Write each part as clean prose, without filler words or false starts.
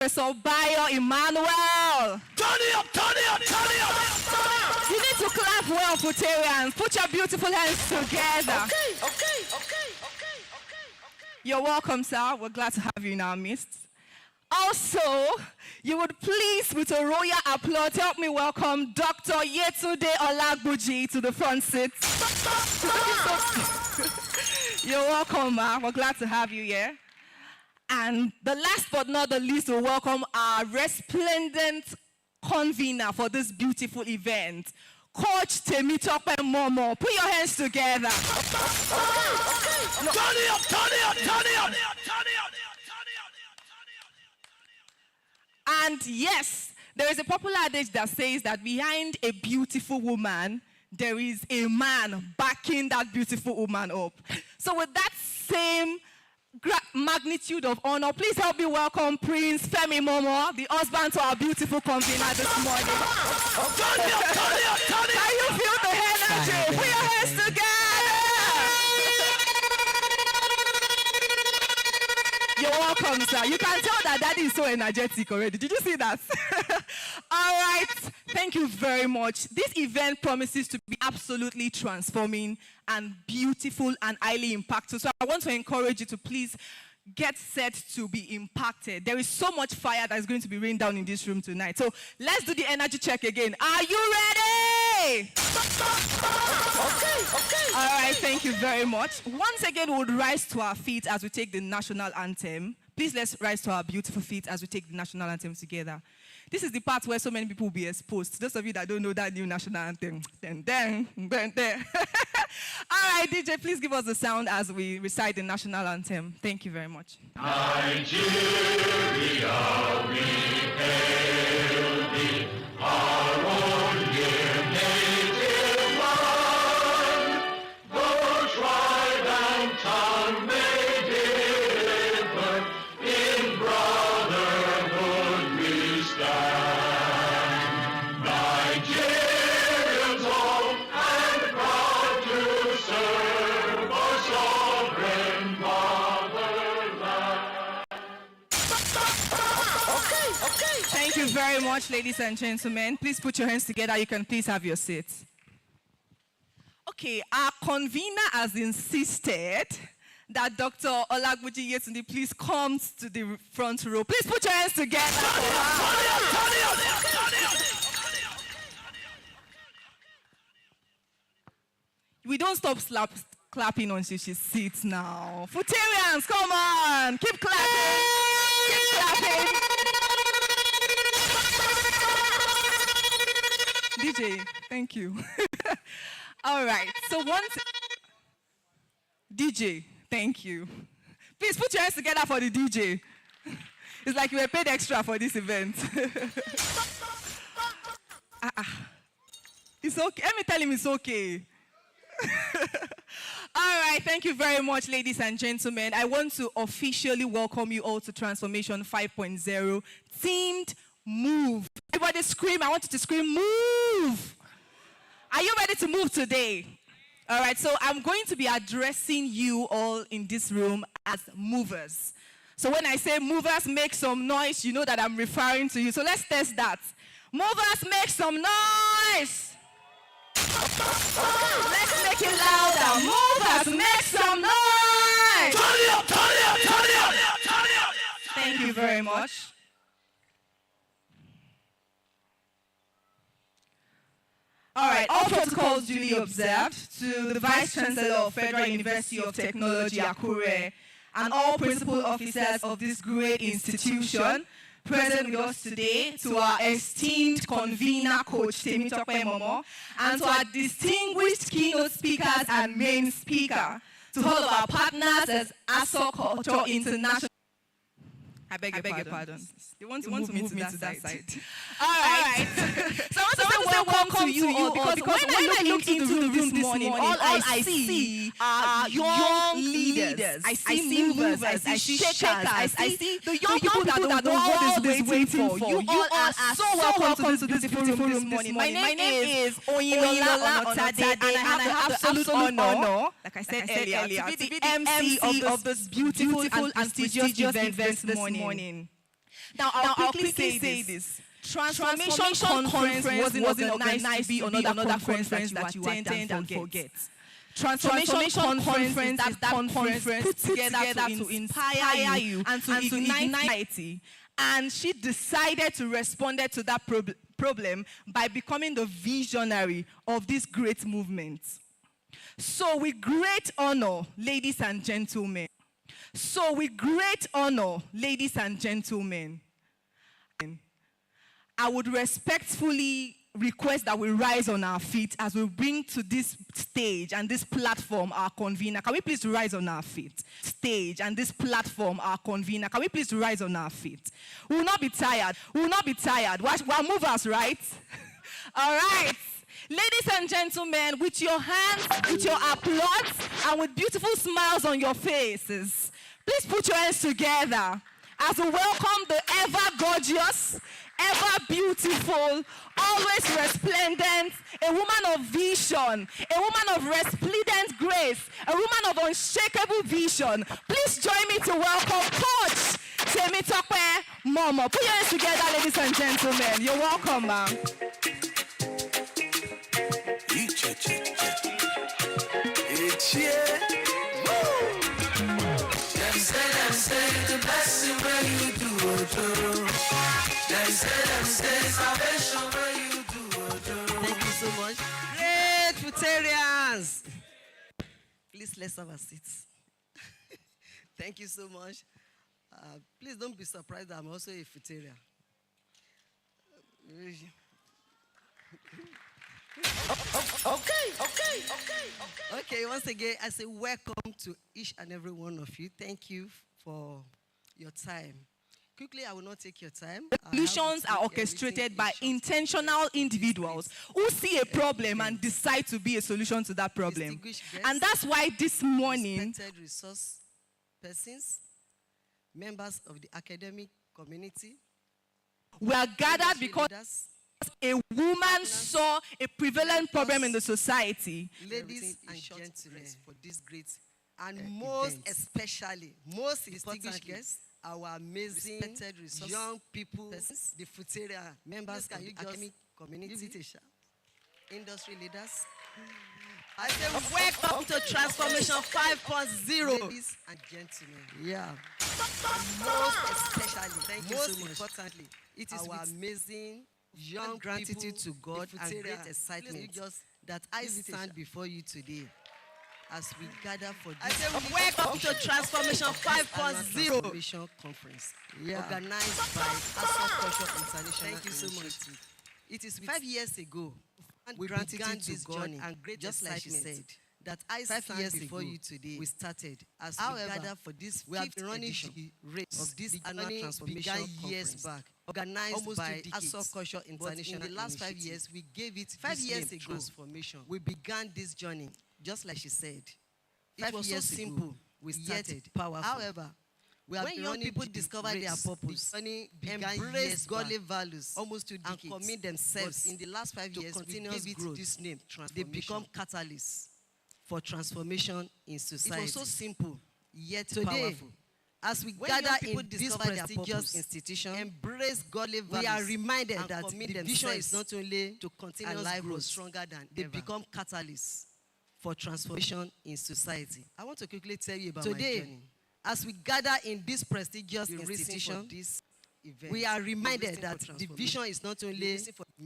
Professor Bayo Emmanuel. Turn it up, turn it up, turn it up. You need to clap well, Futarians. Put your beautiful hands together. Okay. You're welcome, sir. We're glad to have you in our midst. Also, you would please, with a royal applause, help me welcome Dr. Yetunde Olagbuji to the front seat. You're welcome, ma. We're glad to have you here. And the last but not the least, we welcome our resplendent convener for this beautiful event, Coach Temitope Momo. Put your hands together. Okay. No. Turn it up, turn it up, turn it up. And yes, there is a popular adage that says that behind a beautiful woman, there is a man backing that beautiful woman up. So with that same magnitude of honor, please help me welcome Prince Femi Momo, the husband to our beautiful convener this morning. Can you feel the energy? Put your hands together. You're welcome, sir. You can tell that daddy is so energetic already. Did you see that? All right. Thank you very much. This event promises to be absolutely transforming and beautiful and highly impactful. So I want to encourage you to please get set to be impacted. There is so much fire that is going to be rained down in this room tonight. So let's do the energy check again. Are you ready? Okay. All right, thank you very much. Once again, we would rise to our feet as we take the national anthem. Please let's rise to our beautiful feet as we take the national anthem together. This is the part where so many people will be exposed. Those of you that don't know that new national anthem. All right, DJ, please give us the sound as we recite the national anthem. Thank you very much. Nigeria, we hail thee, our own dear native land. Though tribe and tongue may differ, in brotherhood we stand. Nigerians all and proud to serve our sovereign fatherland. Okay. Thank you very much, ladies and gentlemen. Please put your hands together. You can please have your seats. Okay, our convener has insisted that Dr. Olagbuji Yetunde please comes to the front row. Please put your hands together for her. We don't stop clapping until she sits now. Futarians, come on. Keep clapping. Keep clapping. DJ, thank you. All right, so once... DJ, thank you. Please put your hands together for the DJ. It's like you were paid extra for this event. It's okay. Let me tell him it's okay. All right, thank you very much, ladies and gentlemen. I want to officially welcome you all to Transformation 5.0 themed Move. Everybody scream. I want you to scream, move. Are you ready to move today? All right, so I'm going to be addressing you all in this room as movers. So when I say movers, make some noise, you know that I'm referring to you. So let's test that. Movers, make some noise. Let's make it louder. Movers, make some noise. Turn it up, turn it up, turn it up, turn it up. Thank you very much. All right, all protocols duly observed to the Vice Chancellor of Federal University of Technology, Akure, and all principal officers of this great institution present with us today, to our esteemed convener, Coach Temitope Momo, and to our distinguished keynote speakers and main speaker, to all of our partners as ASO Culture International. I beg your pardon. They want to move me to that side. All right. So I want to say welcome to you all because when I look into the room this morning, all I see are young leaders. I see movers. I see shakers. I see the young people that the world is waiting for. You all are so welcome to this beautiful room this morning. My name is Oyinlola Otade, and I have the absolute honor, like I said earlier, to be the MC of this beautiful and prestigious event this morning. Now, I'll quickly say this. Transformation Conference wasn't organized to be another conference that you attend and forget. Transformation Conference is that conference put together to inspire you and to ignite society. And she decided to respond to that problem by becoming the visionary of this great movement. So with great honor, ladies and gentlemen, I would respectfully request that we rise on our feet as we bring to this stage and this platform our convener. Can we please rise on our feet? Stage and this platform our convener. Can we please rise on our feet? We will not be tired. We're movers, right? All right. Ladies and gentlemen, with your hands, with your applause, and with beautiful smiles on your faces, please put your hands together as we welcome the ever gorgeous, ever beautiful, always resplendent, a woman of vision, a woman of resplendent grace, a woman of unshakable vision. Please join me to welcome Coach Temitope Momo. Put your hands together, ladies and gentlemen. You're welcome, ma'am. It's yeah. Woo! Them say the best thing when you do. Them say salvation when you do. Thank you so much. Great Futarians. Please, let's have a seat. Thank you so much. Please don't be surprised that I'm also a Futarian. Okay, once again, I say welcome to each and every one of you. Thank you for your time. Quickly, I will not take your time. Solutions are orchestrated by intentional individuals who see a problem and decide to be a solution to that problem. And that's why this morning, respected resource persons, members of the academic community, we are gathered because a woman saw a prevalent problem in the society. Ladies and gentlemen, for this great and most especially, most distinguished guests, our amazing respected young people, the Futarian members of the academic community, industry leaders. I say welcome to Transformation 5.0. Ladies and gentlemen, yeah. Most especially, thank you so much. Importantly, it is our amazing young gratitude to God and great excitement that I stand before you today as we gather for this welcome to Transformation 5.0 Transformation Conference, organized by ASOS Culture International. Thank you so much. It is 5 years ago we began this journey and great just like she said that I 5 years before you today we started as we gather for this. We have been running the race of this annual transformation years back, organized almost by ASOS Culture International. But in the last 5 years, we gave it 5 years ago. Transformation. We began this journey, just like she said. It was so simple. We started powerful. However, when young people discover their purpose, embrace godly values, almost 2 decades, and commit themselves in the last 5 years, continuous growth, this name, they become catalysts for transformation in society. It was so simple, yet powerful. As we gather in this prestigious institution, embrace godly values, we are reminded that the vision is not only to continue life grow stronger than they become catalysts for transformation in society. I want to quickly tell you about today, my journey. As we gather in this prestigious institution, this event, we are reminded that the vision is not only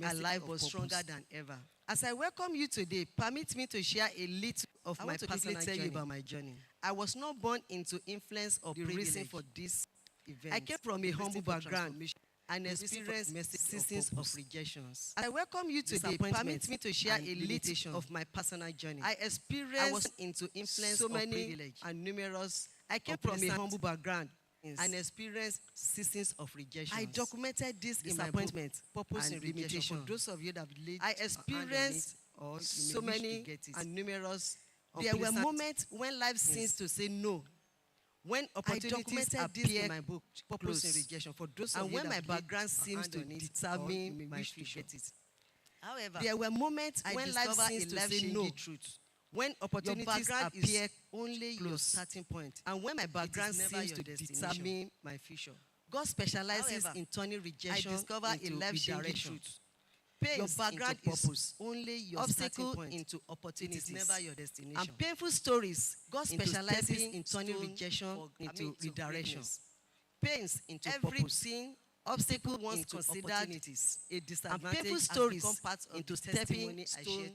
alive but stronger than ever. As I welcome you today, permit me to share a little of my personal journey. Tell you about my journey. I was not born into influence or the reason for this event. I came from a humble background and experienced seasons of rejections. I welcome you today. Permit me to share a little of my personal journey. I was into influence so many and numerous. I came from a humble background and experienced seasons of rejection. I documented this in my book, Purpose and Limitation. For those of you that have laid I experienced so many and numerous. There were moments when life seems to say no. When opportunities appear in my book, Purpose and Rejection, for those and when my background seems to determine my future. However, there were moments when life seems to say no. When opportunities appear only your starting point, and when my background seems to determine my future. God specializes in turning rejection into redirection. Your background into purpose. Only your obstacle into opportunities. It is never your destination. And painful stories, God specializes in turning rejection into redirection. Pains into everything, obstacle once considered a disadvantage, and painful stories become part of into stepping stone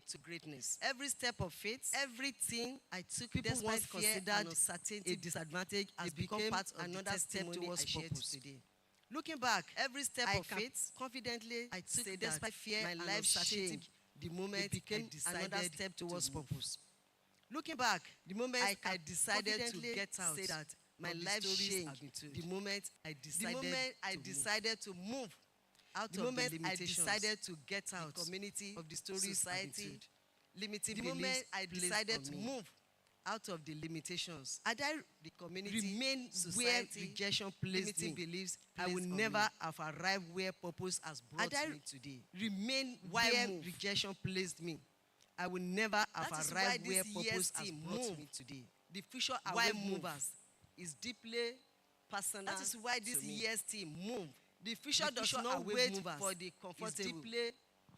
to greatness. Every step of faith, everything I took, people once considered and uncertainty, a disadvantage, has become part of another step towards purpose today. Looking back, every step of faith, confidently, I took despite fear my life changed the moment it became another step towards purpose. Looking back, the moment I decided to get out, say that my life changed the moment I decided to move out the moment I decided to get out the community of the stories, society, limiting the moment I decided to move out of the limitations. The community remain where rejection placed me. Beliefs I will never have arrived where purpose has brought me today. Remain where rejection placed me. I will never have arrived where purpose has brought me today. The future away movers is deeply personal. That is why this year's team move. The future does not wait for the comfortable. It's deeply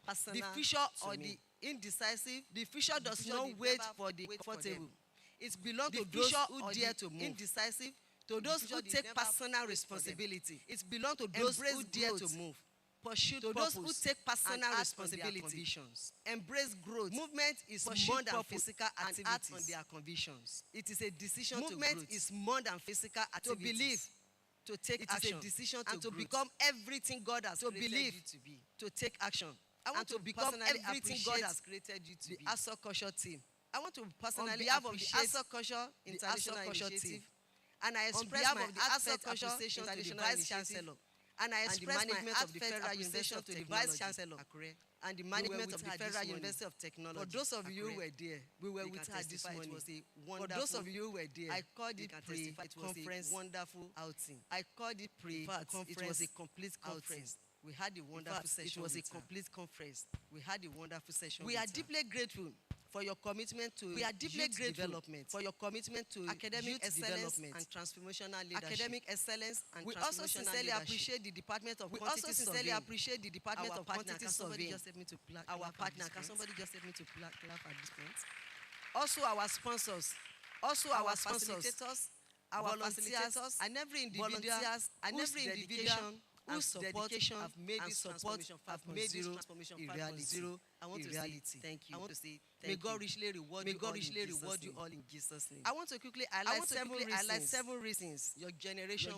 personal. The future or the indecisive. The future does not wait for the comfortable. It belongs to those who dare to move. Indecisive, to those who take personal responsibility. It belongs to those who dare to move. Pursue to those who take personal responsibility. Embrace growth. Movement is more than physical activities. And act on their convictions. It is a decision to grow. Movement is more than physical activities. To believe, to take action. It is a decision to become everything God has created you to be. To take action. I want to become everything God has created you to be. The ASO Culture team. I want to personally, on behalf of the ASO Culture International Initiative, and I express my heartfelt appreciation to the Vice Chancellor, and I express my heartfelt appreciation to the Vice Chancellor and the management of the Federal University of Technology. For those of you who were there, we were with her this morning. It was a wonderful. For those of you who were there, I called it pre-conference wonderful outing. I called it pre-conference. It was a complete conference. We had a wonderful session. It was a complete conference. We had a wonderful session. We are deeply grateful for your commitment to development, for your commitment to academic excellence and transformational leadership. Academic excellence and we also sincerely appreciate the Department of Quantity Surveying. Our partner, can somebody just help me to clap at this point? Also our sponsors, our facilitators, our volunteers, and every individual, whose dedication have made this transformation 5.0 a reality. I want to say thank you. I want to say thank you. May God richly reward you all in Jesus' name. I want to quickly highlight 7 reasons your generation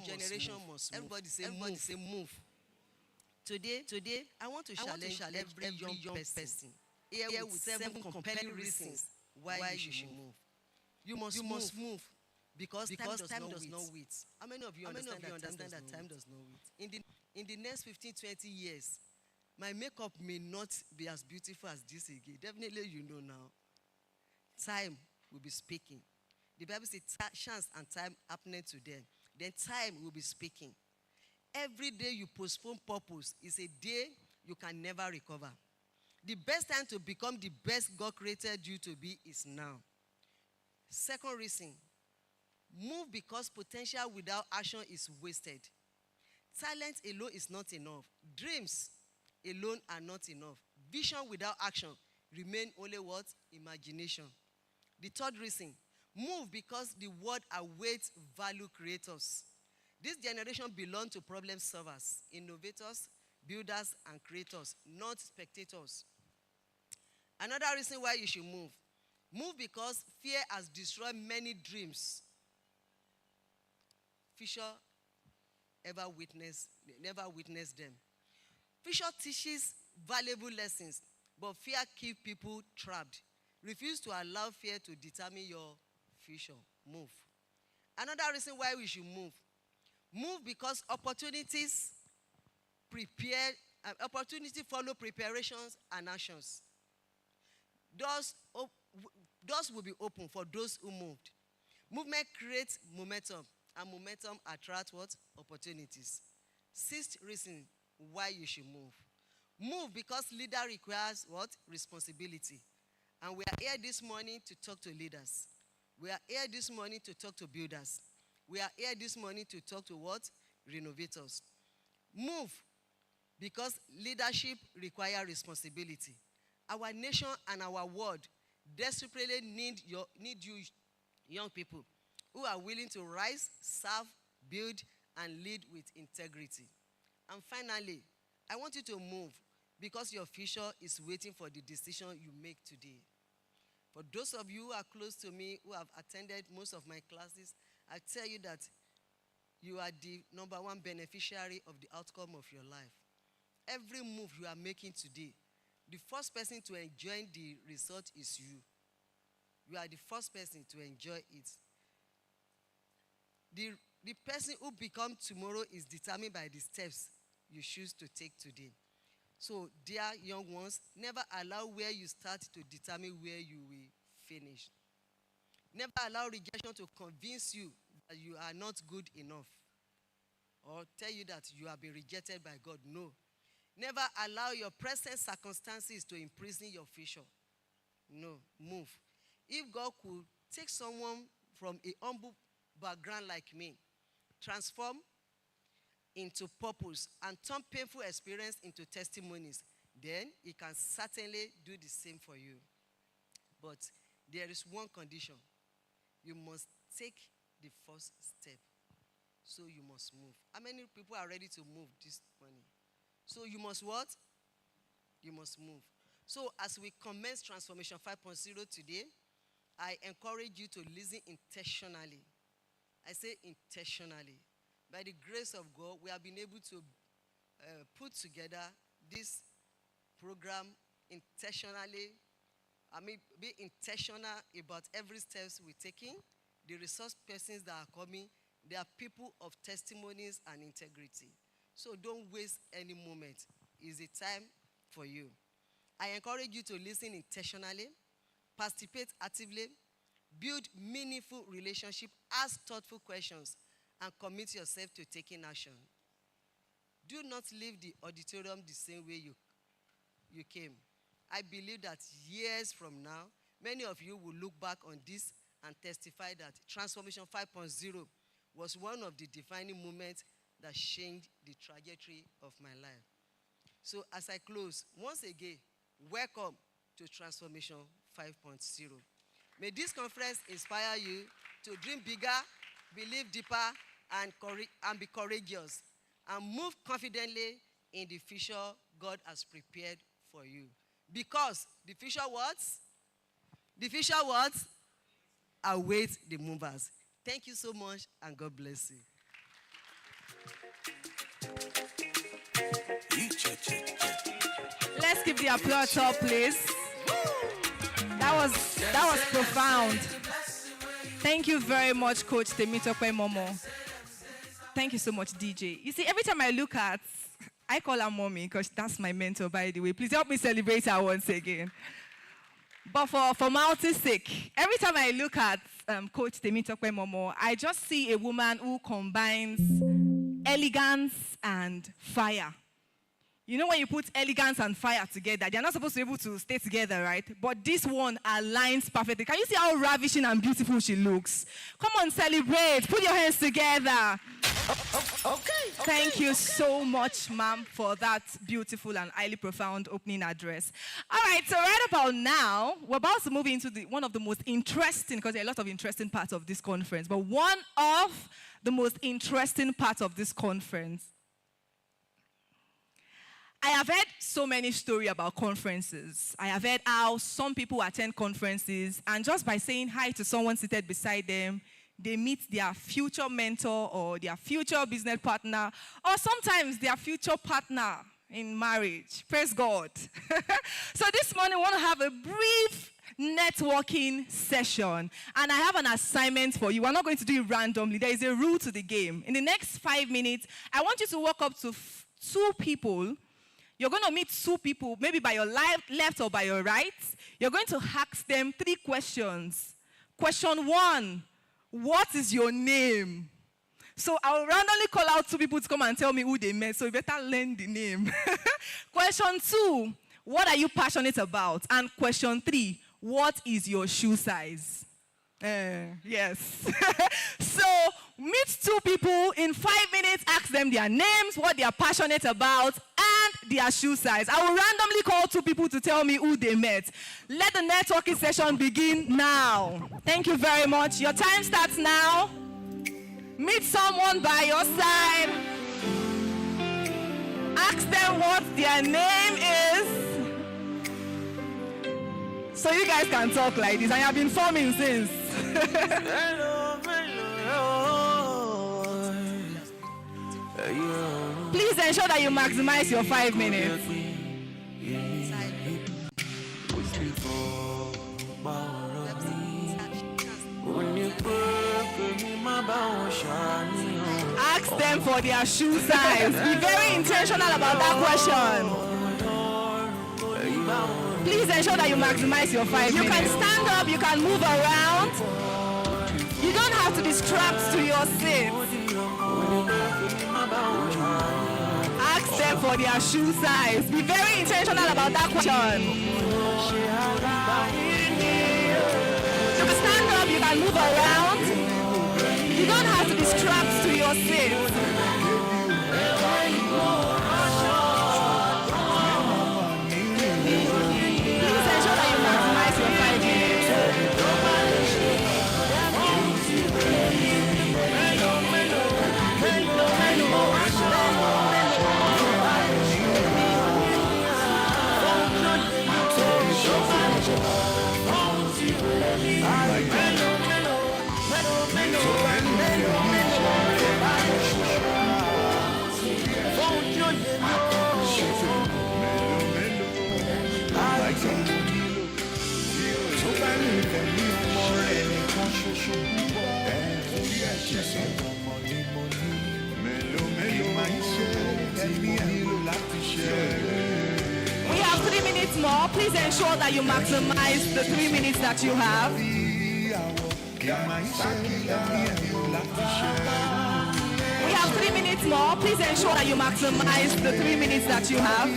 must move. Everybody say move. Today, I want to challenge every young person here with 7 compelling reasons why you should move. You must move. Because time does not wait. How many of you understand that time does not wait? In the next 15, 20 years, my makeup may not be as beautiful as this again. Definitely you know now. Time will be speaking. The Bible says chance and time happening to them. Then time will be speaking. Every day you postpone purpose is a day you can never recover. The best time to become the best God created you to be is now. Second reason. Move because potential without action is wasted. Talent alone is not enough. Dreams alone are not enough. Vision without action remain only what? Imagination. The third reason, move because the world awaits value creators. This generation belongs to problem solvers, innovators, builders, and creators, not spectators. Another reason why you should move. Move because fear has destroyed many dreams. Fisher never witnessed them. Fisher teaches valuable lessons, but fear keeps people trapped. Refuse to allow fear to determine your future. Move. Another reason why we should move. Move because opportunities follow preparations and actions. Doors will be open for those who moved. Movement creates momentum. And momentum attracts what? Opportunities. Sixth reason why you should move. Move because leader requires what? Responsibility. And we are here this morning to talk to leaders. We are here this morning to talk to builders. We are here this morning to talk to what? Renovators. Move, because leadership requires responsibility. Our nation and our world desperately need you young people who are willing to rise, serve, build, and lead with integrity. And finally, I want you to move because your future is waiting for the decision you make today. For those of you who are close to me, who have attended most of my classes, I tell you that you are the number one beneficiary of the outcome of your life. Every move you are making today, the first person to enjoy the result is you. You are the first person to enjoy it. The person who becomes tomorrow is determined by the steps you choose to take today. So, dear young ones, never allow where you start to determine where you will finish. Never allow rejection to convince you that you are not good enough or tell you that you have been rejected by God. No. Never allow your present circumstances to imprison your future. No. Move. If God could take someone from a humble background like me, transform into purpose, and turn painful experience into testimonies, then he can certainly do the same for you. But there is one condition. You must take the first step. So you must move. How many people are ready to move this morning? So you must what? You must move. So as we commence Transformation 5.0 today, I encourage you to listen intentionally. I say intentionally. By the grace of God, we have been able to put together this program intentionally. Be intentional about every steps we're taking. The resource persons that are coming, they are people of testimonies and integrity. So don't waste any moment. It's a time for you. I encourage you to listen intentionally, participate actively, build meaningful relationship, ask thoughtful questions, and commit yourself to taking action. Do not leave the auditorium the same way you came. I believe that years from now, many of you will look back on this and testify that Transformation 5.0 was one of the defining moments that changed the trajectory of my life. So as I close, once again, welcome to Transformation 5.0. May this conference inspire you to dream bigger, believe deeper, and be courageous, and move confidently in the future God has prepared for you. Because the future what? The future what? Await the movers. Thank you so much, and God bless you. Let's give the applause up, please. That was profound. Thank you very much, Coach Temitope Momo. Thank you so much, DJ. You see, every time I call her mommy because that's my mentor, by the way. Please help me celebrate her once again. But for formality's sake, every time I look at Coach Temitope Momo, I just see a woman who combines elegance and fire. You know when you put elegance and fire together, they're not supposed to be able to stay together, right? But this one aligns perfectly. Can you see how ravishing and beautiful she looks? Come on, celebrate. Put your hands together. Okay. Thank you so much, ma'am, for that beautiful and highly profound opening address. All right, so right about now, we're about to move into one of the most interesting, because there are a lot of interesting parts of this conference, but one of the most interesting parts of this conference. I have heard so many stories about conferences. I have heard how some people attend conferences, and just by saying hi to someone seated beside them, they meet their future mentor or their future business partner, or sometimes their future partner in marriage. Praise God. So this morning, we want to have a brief networking session, and I have an assignment for you. We're not going to do it randomly. There is a rule to the game. In the next 5 minutes, I want you to walk up to 2 people. You're going to meet 2 people, maybe by your left or by your right. You're going to ask them 3 questions. Question 1, what is your name? So I'll randomly call out 2 people to come and tell me who they met, so you better learn the name. Question 2, what are you passionate about? And question 3, what is your shoe size? Yes. So, meet two people in 5 minutes, ask them their names, what they are passionate about, and their shoe size. I will randomly call two people to tell me who they met. Let the networking session begin now. Thank you very much. Your time starts now. Meet someone by your side. Ask them what their name is. So you guys can talk like this, and you have been forming since. Please ensure that you maximize your 5 minutes. Ask them for their shoe size. Be very intentional about that question. Please ensure that you maximize your 5 minutes. You can stand up, you can move around. You don't have to be strapped to your seat. Ask them for their shoe size. Be very intentional about that question. You can stand up, you can move around. You don't have to be strapped to your seat. We have 3 minutes more. Please ensure that you maximize the 3 minutes that you have. We have 3 minutes more. Please ensure that you maximize the 3 minutes that you have.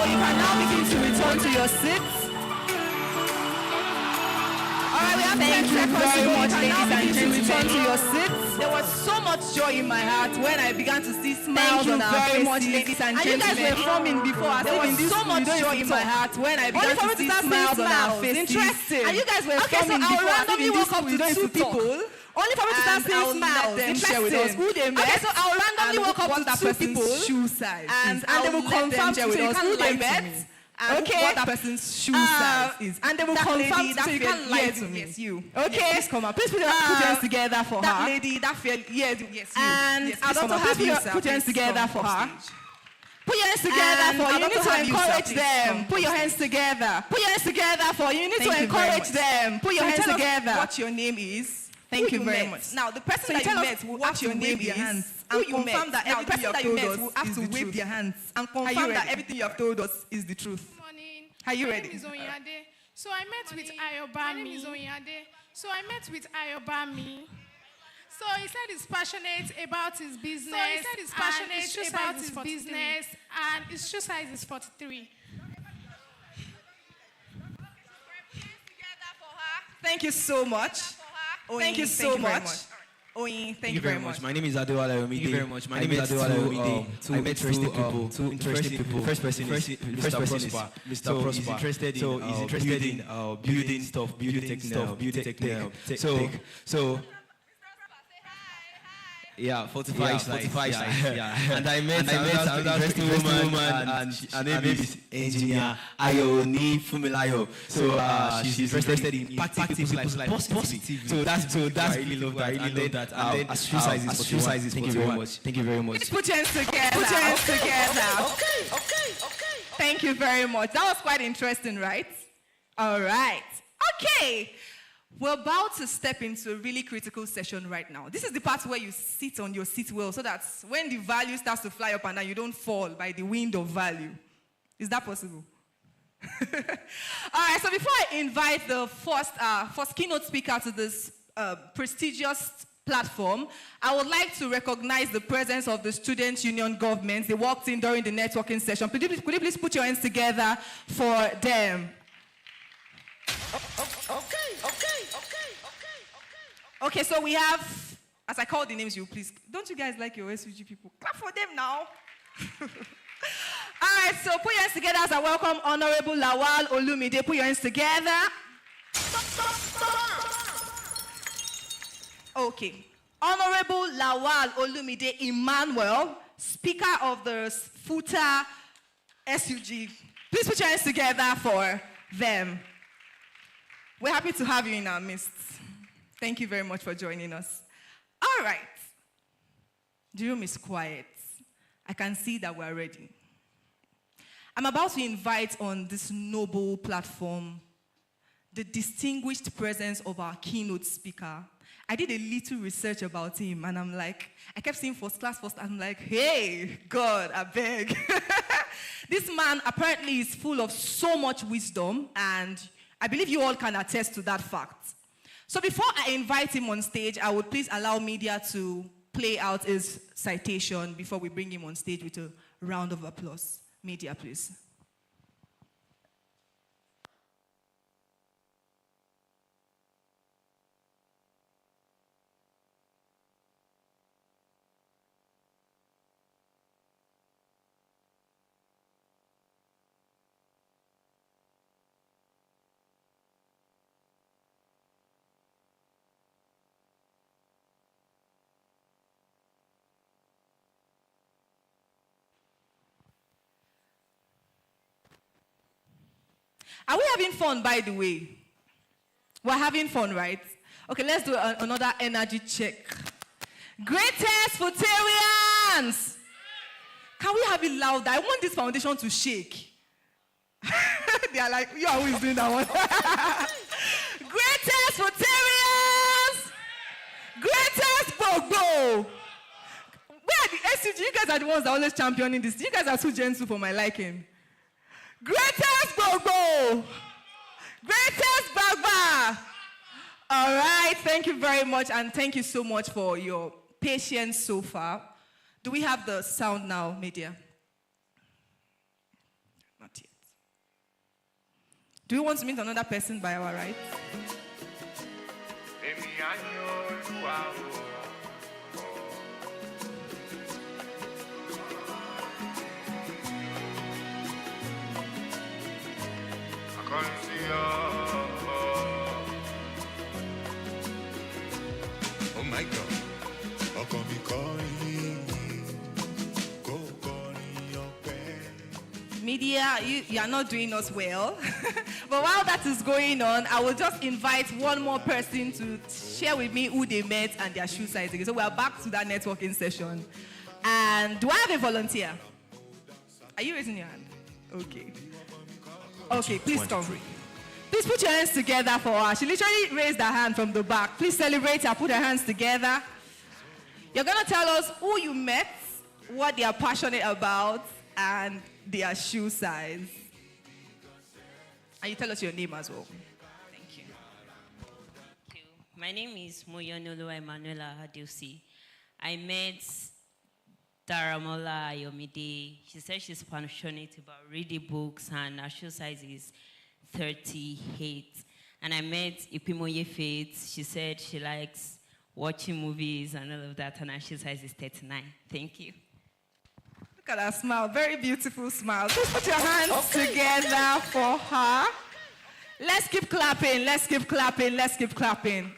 You can now begin to return to your seats. All right, we have 10 seconds to go. You can now begin to return to your seats. There was so much joy in my heart when I began to see smiles on our faces. Thank you very much, ladies and gentlemen. And you guys were forming before. There was so much joy in my heart when I began to see smiles on our faces. Interesting. And you guys were forming before. Okay, so I'll randomly walk up to two people. Only for me to start seeing smiles. Interesting. Who they met. Okay, so I'll randomly walk up to two people. Shoe size and they will confirm to us who they met. Okay. What that person's shoe size is. And they will confirm so you can't lie to me. Yes, you. Okay. Yes, please come on. Please put your hands together for her. That lady, that fair, yes, you. And I'd also have you put your hands together for her. Put your hands together for you. You need to encourage them. Put your hands together. Put your hands together for you. You need to encourage them. Put your hands together. What your name is. Thank you very much. Now, the person that you met will have to wave their hands and confirm that everything you have told us will have to wave their hands and confirm that everything you have told us is the truth. Good morning. Are you ready? My name is Onyade. So I met with Ayobami. So I met with Ayobami. So he said he's passionate about his business. And his shoe size is 43. Thank you so much. Thank you so much. Oyin, thank you very much. My name is Adewale Omide. Thank you very much. My name is Adewale Omide. I met two interesting people. First person is Mr. Prosper. He's interested in building stuff, building tech. So. Yeah, 45 size. Yeah. And I met another interesting woman, and her name is Engineer Ayoni Fumilayo. So she's interested in impacting people's life positively. So that's I really love that. And then shoe sizes. Thank you very much. Let's put your hands together. Okay. Thank you very much. That was quite interesting, right? All right. Okay. We're about to step into a really critical session right now. This is the part where you sit on your seat well so that when the value starts to fly up and down, you don't fall by the wind of value. Is that possible? All right, so before I invite the first keynote speaker to this prestigious platform, I would like to recognize the presence of the Student Union government. They walked in during the networking session. Could you please put your hands together for them? Okay, so we have, as I call the names, you please, don't you guys like your SUG people? Clap for them now. All right, so put your hands together as I welcome Honorable Lawal Olumide. Put your hands together. Okay. Honorable Lawal Olumide Emmanuel, Speaker of the FUTA SUG. Please put your hands together for them. We're happy to have you in our midst. Thank you very much for joining us. All right. The room is quiet. I can see that we're ready. I'm about to invite on this noble platform the distinguished presence of our keynote speaker. I did a little research about him, and I kept seeing first class. I'm like, hey, God, I beg. This man apparently is full of so much wisdom, and I believe you all can attest to that fact. So before I invite him on stage, I would please allow media to play out his citation before we bring him on stage with a round of applause. Media, please. Are we having fun, by the way? We're having fun, right? Okay, let's do another energy check. Greatest Futarians! Can we have it louder? I want this foundation to shake. They are like, you are always doing that one. Greatest Futarians! Greatest Bobo! Where are the SUG? You guys are the ones that are always championing this. You guys are too gentle for my liking. Greatest Bobo! Greatest Bagba! All right, thank you very much, and thank you so much for your patience so far. Do we have the sound now, media? Not yet. Do you want to meet another person by our right? Oh my God. Media, you are not doing us well. But while that is going on, I will just invite one more person to share with me who they met and their shoe size again. So we are back to that networking session. And do I have a volunteer? Are you raising your hand? Okay. Okay, please come. Please put your hands together for her. She literally raised her hand from the back. Please celebrate her. Put her hands together. You're going to tell us who you met, what they are passionate about, and their shoe size. And you tell us your name as well. Thank you. Thank you. My name is Moyonolo Emanuela Adeosi. I met Daramola Ayomide. She said she's passionate about reading books, and her shoe size is 38. And I met Ipimoye Faith. She said she likes watching movies and all of that, and her shoe size is 39. Thank you. Look at that smile. Very beautiful smile. Just put your hands together for her. Let's keep clapping. Let's keep clapping. Let's keep clapping.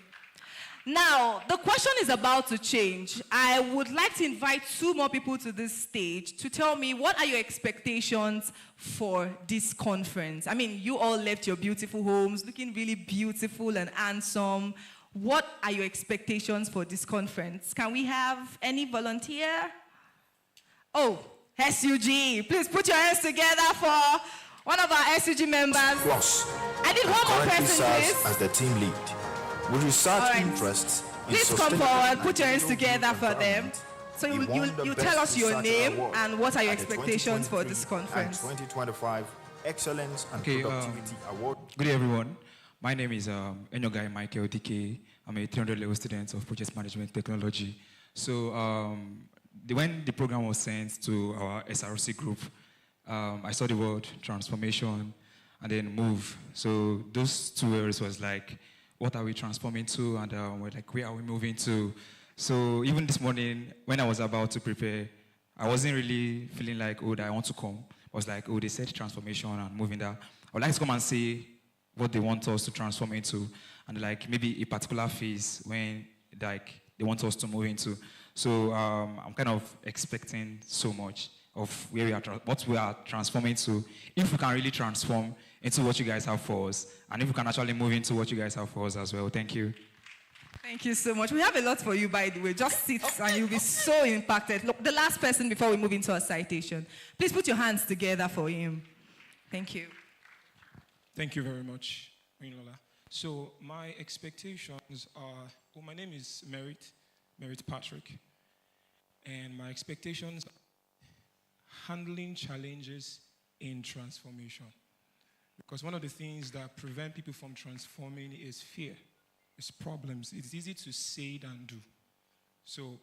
Now, the question is about to change. I would like to invite 2 more people to this stage to tell me what are your expectations for this conference. I mean, you all left your beautiful homes looking really beautiful and handsome. What are your expectations for this conference? Can we have any volunteer? Oh, SUG. Please put your hands together for one of our SUG members. Plus, I need one more currently person, serves please. as the team lead. With research All right. interests in Please come sustainable forward, put your and hands together for them. environment, So he you won the tell us Best your Researcher name Award and what are your at the expectations for 2023 this conference. And 2025 Excellence and Okay, Productivity Award. Good day, everyone. My name is Enyogai Michael DK. I'm a 300 level student of Project Management Technology. So when the program was sent to our SRC group, I saw the word transformation and then move. So those 2 words was like, what are we transforming to? And we're like, where are we moving to? So even this morning, when I was about to prepare, I wasn't really feeling like, oh, that I want to come. I was like, oh, they said transformation and moving that. I would like to come and see what they want us to transform into, and like maybe a particular phase when like they want us to move into. So I'm kind of expecting so much of where we are, what we are transforming to. If we can really transform into what you guys have for us, and if we can actually move into what you guys have for us as well. Thank you. Thank you so much. We have a lot for you, by the way. Just sit and you'll be so impacted. Look, the last person before we move into our citation. Please put your hands together for him. Thank you. Thank you very much, Lola. So my expectations are, well, my name is Merit Patrick, and my expectations are handling challenges in transformation. Because one of the things that prevent people from transforming is fear, it's problems. It's easy to say than do. So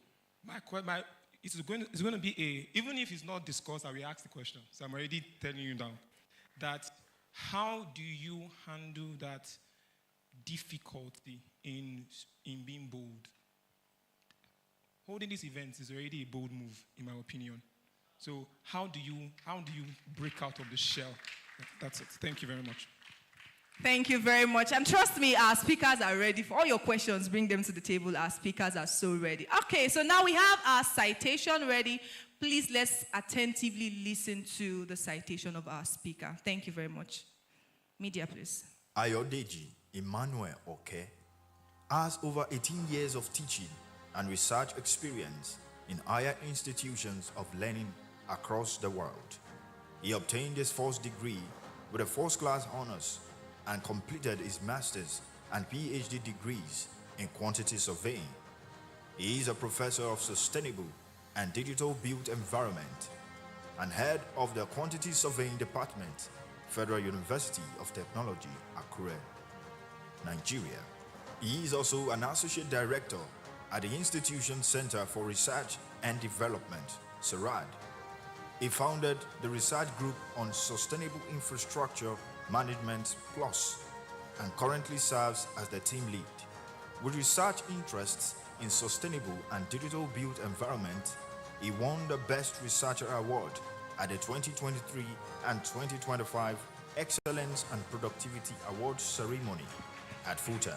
it's going to be even if it's not discussed, I will ask the question. So I'm already telling you now that how do you handle that difficulty in being bold? Holding this event is already a bold move, in my opinion. So how do you break out of the shell? That's it. Thank you very much. Thank you very much. And trust me, our speakers are ready. For all your questions, bring them to the table. Our speakers are so ready. Okay, so now we have our citation ready. Please let's attentively listen to the citation of our speaker. Thank you very much. Media, please. Ayodeji Emmanuel Oke has over 18 years of teaching and research experience in higher institutions of learning across the world. He obtained his first degree with a first-class honors and completed his master's and PhD degrees in quantity surveying. He is a professor of sustainable and digital built environment and head of the quantity surveying department, Federal University of Technology, Akure, Nigeria. He is also an associate director at the Institution Center for Research and Development, SERAD. He founded the research group on Sustainable Infrastructure Management Plus and currently serves as the team lead. With research interests in sustainable and digital built environment, he won the Best Researcher Award at the 2023 and 2025 Excellence and Productivity Award ceremony at FUTA.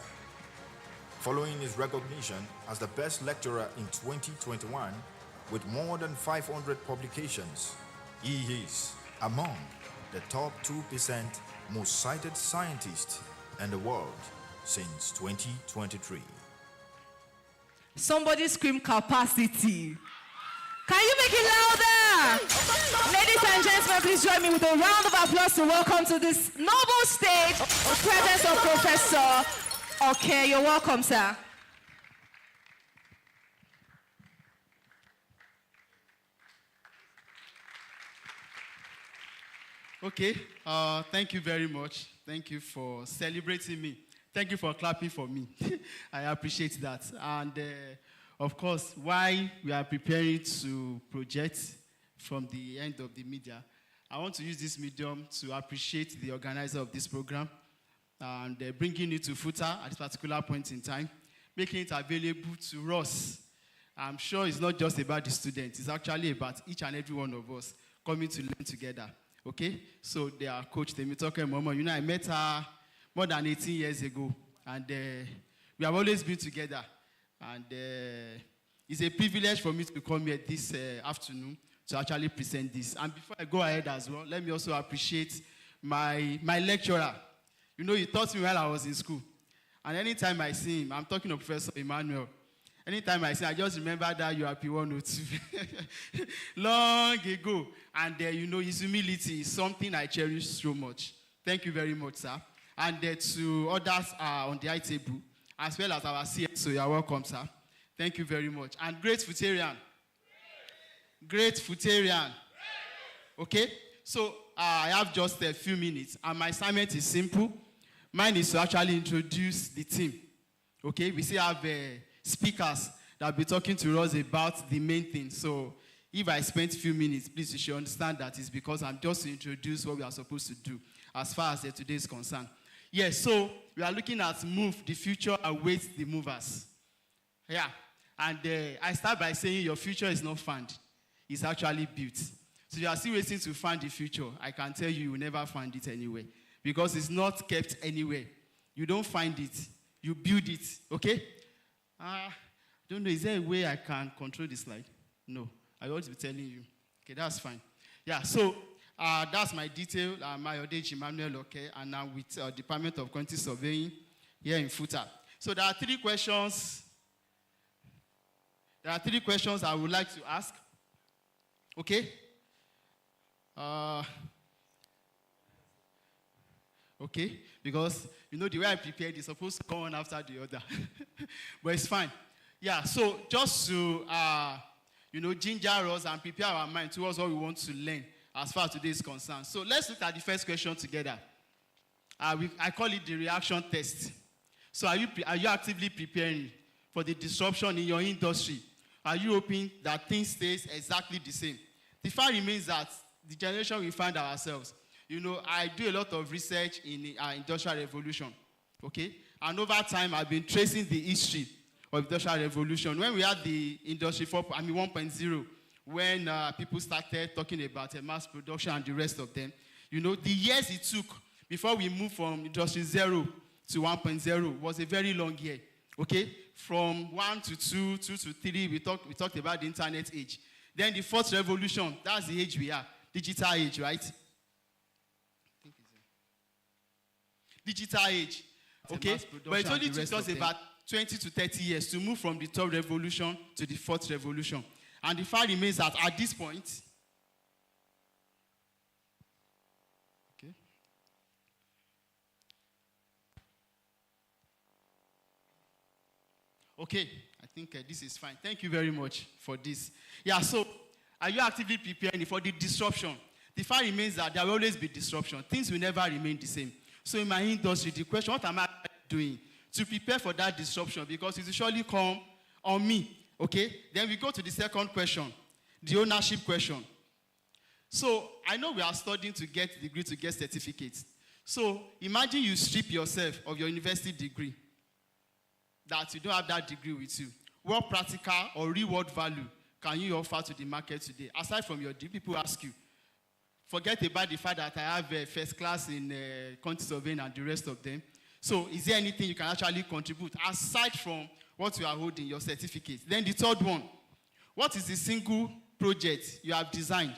Following his recognition as the best lecturer in 2021 with more than 500 publications, he is among the top 2% most cited scientists in the world since 2023. Somebody scream capacity. Can you make it louder? Ladies and gentlemen, please join me with a round of applause to welcome to this noble stage the presence of Professor. Okay, you're welcome, sir. Okay, thank you very much. Thank you for celebrating me. Thank you for clapping for me. I appreciate that. And of course, while we are preparing to project from the end of the media, I want to use this medium to appreciate the organizer of this program and bringing it to FUTA at this particular point in time, making it available to us. I'm sure it's not just about the students, it's actually about each and every one of us coming to learn together. Okay? So they are Coach Temitoke Momo. You know, I met her more than 18 years ago, and we have always been together. And it's a privilege for me to come here this afternoon to actually present this. And before I go ahead as well, let me also appreciate my lecturer. You know, he taught me while I was in school. And anytime I see him, I'm talking to Professor Emmanuel. Anytime I see him, I just remember that URP 102 long ago. And, you know, his humility is something I cherish so much. Thank you very much, sir. And to others on the high table, as well as our CSO, you're welcome, sir. Thank you very much. And great Futarian. Great Futarian. Okay? So I have just a few minutes, and my assignment is simple. Mine is to actually introduce the team. Okay? We still have speakers that will be talking to us about the main thing. So if I spent a few minutes, please you should understand that it's because I'm just to introduce what we are supposed to do as far as today is concerned. Yes, so we are looking at move, the future awaits the movers. Yeah, and I start by saying your future is not found. It's actually built. So you are still waiting to find the future. I can tell you will never find it anywhere because it's not kept anywhere. You don't find it. You build it, okay? I don't know, is there a way I can control the slide? No, I will always be telling you. Okay, that's fine. Yeah, so that's my detail. I'm Ayodeji Emmanuel, okay, and I'm with Department of Quantity Surveying here in FUTA. So there are three questions. There are three questions I would like to ask. Okay? Okay, because, you know, the way I prepared is supposed to come one after the other. But it's fine. Yeah, so just to, you know, ginger us and prepare our mind towards what we want to learn as far as today is concerned. So let's look at the first question together. I call it the reaction test. So are you actively preparing for the disruption in your industry? Are you hoping that things stays exactly the same? The fact remains that the generation we find ourselves, you know, I do a lot of research in industrial revolution, okay? And over time, I've been tracing the history of industrial revolution. When we had the industry 1.0, when people started talking about mass production and the rest of them, you know, the years it took before we moved from industry 0 to 1.0 was a very long year, okay? From 1 to 2, 2 to 3, we talked about the internet age. Then the fourth revolution, that's the age we are, digital age, right? Digital age, okay? But it only took us about 20 to 30 years to move from the third revolution to the fourth revolution. And the fact remains that at this point, okay, I think this is fine. Thank you very much for this. Yeah, so are you actively preparing for the disruption? The fact remains that there will always be disruption. Things will never remain the same. So in my industry, the question, what am I doing to prepare for that disruption? Because it will surely come on me, okay? Then we go to the second question, the ownership question. So I know we are studying to get degree, to get certificates. So imagine you strip yourself of your university degree, that you don't have that degree with you. What practical or real-world value can you offer to the market today? Aside from your degree, people ask you, forget about the fact that I have a first class in quantity surveying and the rest of them. So is there anything you can actually contribute aside from what you are holding, your certificate? Then the third one, what is the single project you have designed,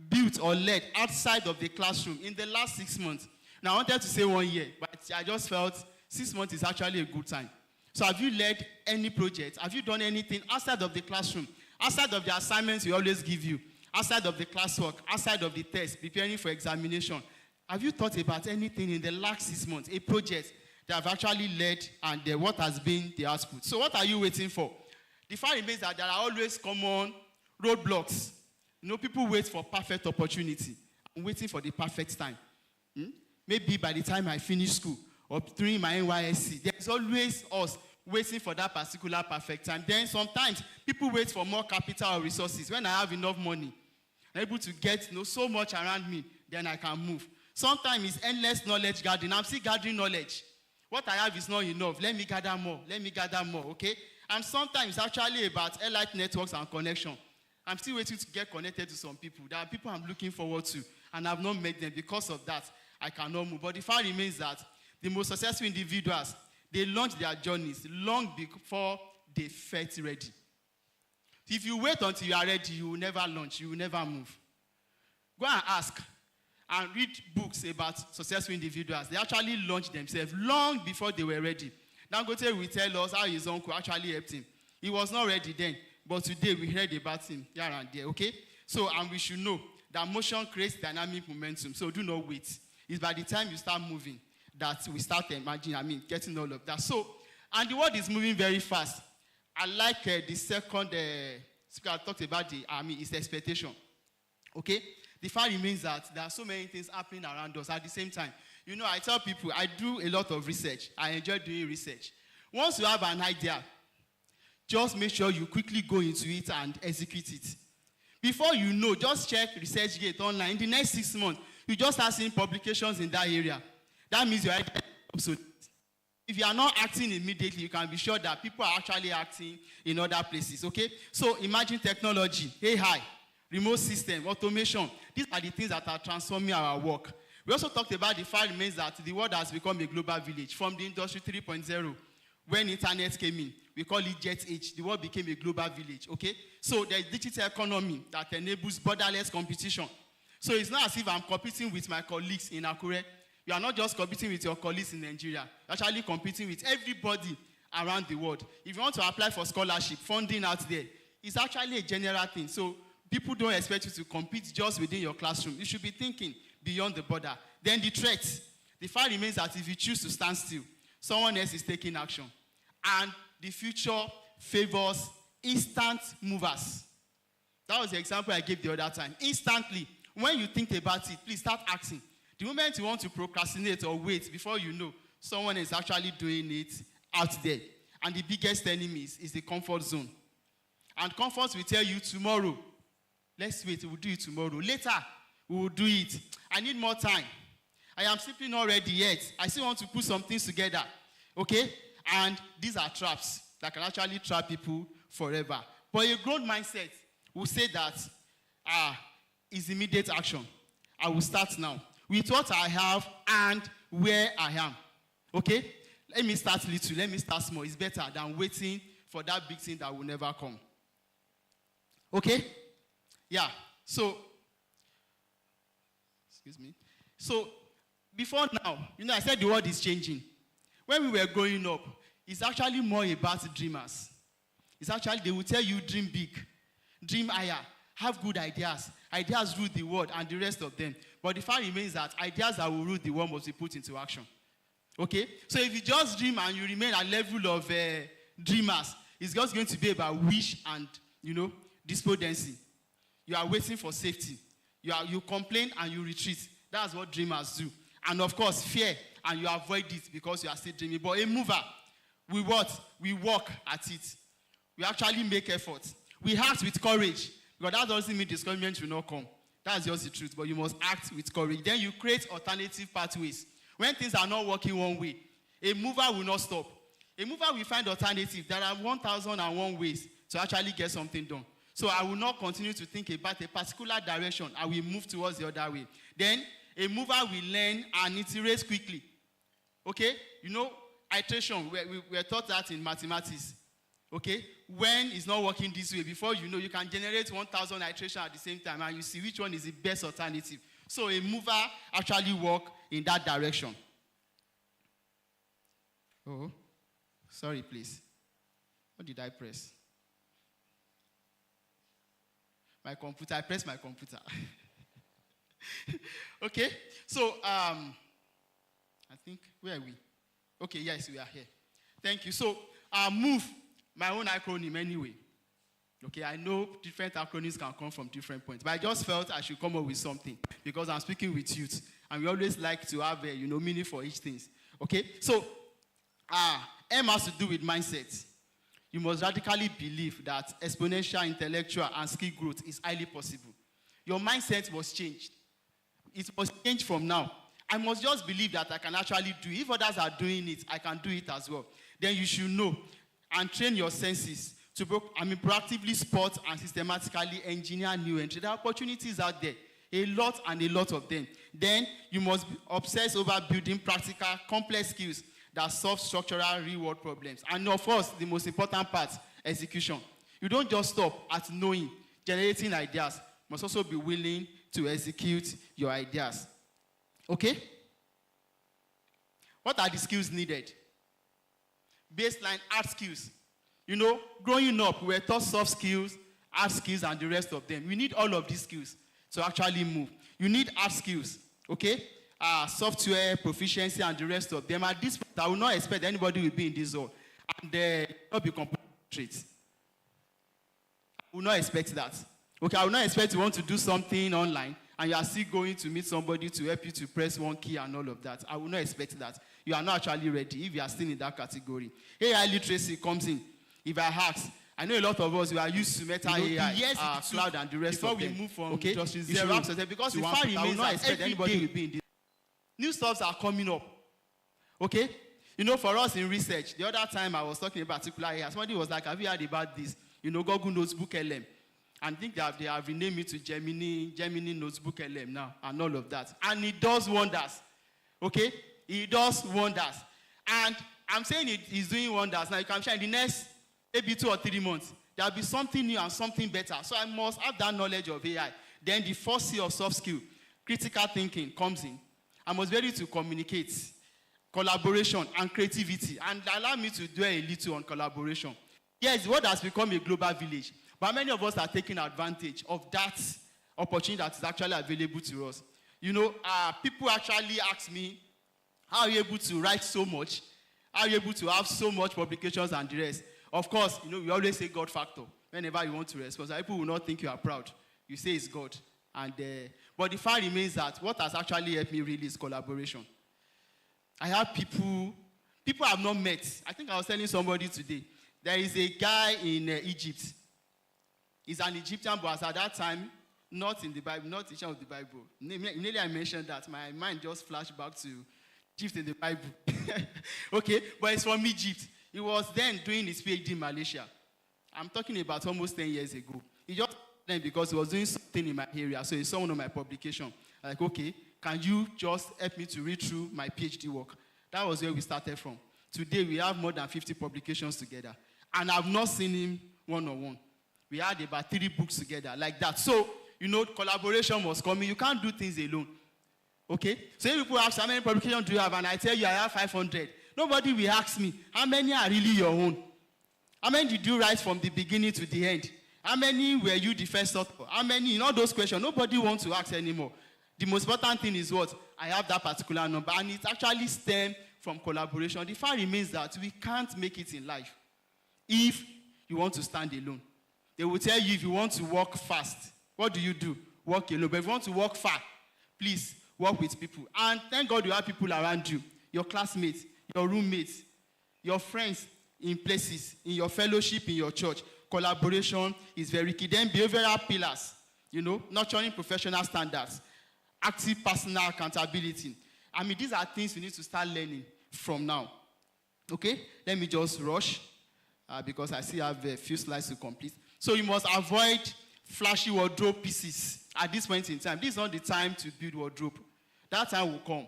built or led outside of the classroom in the last 6 months? Now I wanted to say 1 year, but I just felt 6 months is actually a good time. So have you led any project? Have you done anything outside of the classroom, outside of the assignments we always give you, outside of the classwork, outside of the test, preparing for examination? Have you thought about anything in the last 6 months, a project that have actually led and what has been the output? So what are you waiting for? The fact remains that there are always common roadblocks. You know, people wait for perfect opportunity. I'm waiting for the perfect time. Maybe by the time I finish school or during my NYSC, there's always us waiting for that particular perfect time. Then sometimes people wait for more capital or resources. When I have enough money, I'm able to get so much around me, then I can move. Sometimes it's endless knowledge gathering. I'm still gathering knowledge. What I have is not enough. Let me gather more. Let me gather more, okay? And sometimes it's actually about elite networks and connection. I'm still waiting to get connected to some people. There are people I'm looking forward to, and I've not met them. Because of that, I cannot move. But the fact remains that the most successful individuals, They launch their journeys long before they felt ready. If you wait until you are ready, you will never launch, you will never move. Go and ask and read books about successful individuals. They actually launched themselves long before they were ready. Dangote will tell us how his uncle actually helped him. He was not ready then, but today we heard about him here and there, okay? So, and we should know that motion creates dynamic momentum, so do not wait. It's by the time you start moving that we start getting all of that. So, and the world is moving very fast. I like the second speaker talked about is expectation, okay? The fact remains that there are so many things happening around us at the same time. You know, I tell people, I do a lot of research. I enjoy doing research. Once you have an idea, just make sure you quickly go into it and execute it. Before you know, just check ResearchGate online. In the next 6 months, you just start seeing publications in that area. That means your idea is obsolete. If you are not acting immediately, you can be sure that people are actually acting in other places, okay? So imagine technology, AI, remote system, automation. These are the things that are transforming our work. We also talked about the fact remains that the world has become a global village. From the industry 3.0, when internet came in, we call it Jet Age. The world became a global village, okay? So there's digital economy that enables borderless competition. So it's not as if I'm competing with my colleagues in Akure. You are not just competing with your colleagues in Nigeria. You're actually competing with everybody around the world. If you want to apply for scholarship, funding out there, it's actually a general thing. So people don't expect you to compete just within your classroom. You should be thinking beyond the border. Then the threat. The fact remains that if you choose to stand still, someone else is taking action. And the future favors instant movers. That was the example I gave the other time. Instantly, when you think about it, please start acting. The moment you want to procrastinate or wait, before you know, someone is actually doing it out there. And the biggest enemy is the comfort zone. And comfort will tell you tomorrow, let's wait, we'll do it tomorrow. Later, we will do it. I need more time. I am simply not ready yet. I still want to put some things together. Okay? And these are traps that can actually trap people forever. But a growth mindset will say that, is immediate action. I will start now with what I have and where I am. Okay? Let me start little. Let me start small. It's better than waiting for that big thing that will never come. Okay? Yeah. So, excuse me. So, before now, I said the world is changing. When we were growing up, it's actually more about dreamers. It's actually, they will tell you dream big, dream higher, have good ideas. Ideas rule the world and the rest of them. But the fact remains that ideas that will rule the world must be put into action. Okay? So if you just dream and you remain at level of dreamers, it's just going to be about wish and, despondency. You are waiting for safety. You complain and you retreat. That's what dreamers do. And of course, fear, and you avoid it because you are still dreaming. But a mover, we what? We work at it. We actually make effort. We act with courage. Because that doesn't mean discouragement will not come. That's just the truth. But you must act with courage. Then you create alternative pathways. When things are not working one way, a mover will not stop. A mover will find alternatives. There are 1,001 ways to actually get something done. So I will not continue to think about a particular direction. I will move towards the other way. Then a mover will learn and iterate quickly. Okay? Iteration, we're taught that in mathematics. Okay? When it's not working this way, before you know, you can generate 1,000 iterations at the same time and you see which one is the best alternative. So a mover actually works in that direction. Oh, sorry, please. What did I press? My computer. I pressed my computer. Okay, so I think, where are we? Okay, yes, we are here. Thank you. So, move, my own acronym anyway. Okay, I know different acronyms can come from different points, but I just felt I should come up with something because I'm speaking with youth, and we always like to have meaning for each thing. Okay, so M has to do with mindset. You must radically believe that exponential intellectual and skill growth is highly possible. Your mindset was changed. It must change from now. I must just believe that I can actually do it. If others are doing it, I can do it as well. Then you should know and train your senses to proactively spot and systematically engineer new entry. There are opportunities out there, a lot and a lot of them. Then you must obsess over building practical, complex skills that solve structural real-world problems. And of course, the most important part, execution. You don't just stop at knowing, generating ideas. You must also be willing to execute your ideas. Okay? What are the skills needed? Baseline art skills. You know, growing up, we were taught soft skills, art skills, and the rest of them. We need all of these skills to actually move. You need art skills, okay? Software, proficiency, and the rest of them. At this point, I will not expect anybody will be in this zone and not be complete. I will not expect that. Okay, I will not expect you want to do something online and you are still going to meet somebody to help you to press one key and all of that. I will not expect that. You are not actually ready if you are still in that category. AI literacy comes in. If I ask, I know a lot of us, we are used to Meta AI, cloud, and the rest of them. Before we move from industry zero because the fact remains, I will not expect anybody will be in this. New stuffs are coming up. Okay? You know, for us in research, the other time I was talking about particular AI, somebody was like, have you heard about this? You know, Google Notebook LM. And I think that they have renamed it to Gemini Notebook LM now, and all of that. And it does wonders. Okay? It does wonders. And I'm saying it is doing wonders. Now, you can share in the next maybe 2 or 3 months, there will be something new and something better. So I must have that knowledge of AI. Then the first C of soft skill, critical thinking, comes in. I must be ready to communicate, collaboration, and creativity. And allow me to dwell a little on collaboration. Yes, the world has become a global village. But many of us are taking advantage of that opportunity that is actually available to us. You know, people actually ask me, how are you able to write so much? How are you able to have so much publications and the rest? Of course, you know, we always say God factor whenever you want to respond. So people will not think you are proud. You say it's God. But the fact remains that what has actually helped me really is collaboration. I have people I have not met. I think I was telling somebody today. There is a guy in Egypt. He's an Egyptian, but at that time, not in the Bible, not teaching of the Bible. Nearly I mentioned that. My mind just flashed back to Egypt in the Bible. Okay, but it's from Egypt. He was then doing his PhD in Malaysia. I'm talking about almost 10 years ago. He just then because he was doing something in my area, so he saw one of my publications. Like, okay, can you just help me to read through my PhD work? That was where we started from. Today, we have more than 50 publications together. And I've not seen him one-on-one. We had about 3 books together, like that. So, you know, collaboration was coming. You can't do things alone. Okay? So if people ask, how many publications do you have? And I tell you, I have 500. Nobody will ask me, how many are really your own? How many did you write from the beginning to the end? How many were you the first author? How many? In all those questions, nobody wants to ask anymore. The most important thing is what? I have that particular number. And it actually stems from collaboration. The fact remains that we can't make it in life if you want to stand alone. They will tell you if you want to walk fast, what do? Walk alone. But if you want to walk far, please work with people. And thank God you have people around you, your classmates, your roommates, your friends in places, in your fellowship, in your church. Collaboration is very key. Then behavioral pillars, you know, nurturing professional standards, active personal accountability. I mean, these are things we need to start learning from now. Okay? Let me just rush because I still have a few slides to complete. So you must avoid flashy wardrobe pieces at this point in time. This is not the time to build wardrobe. That time will come.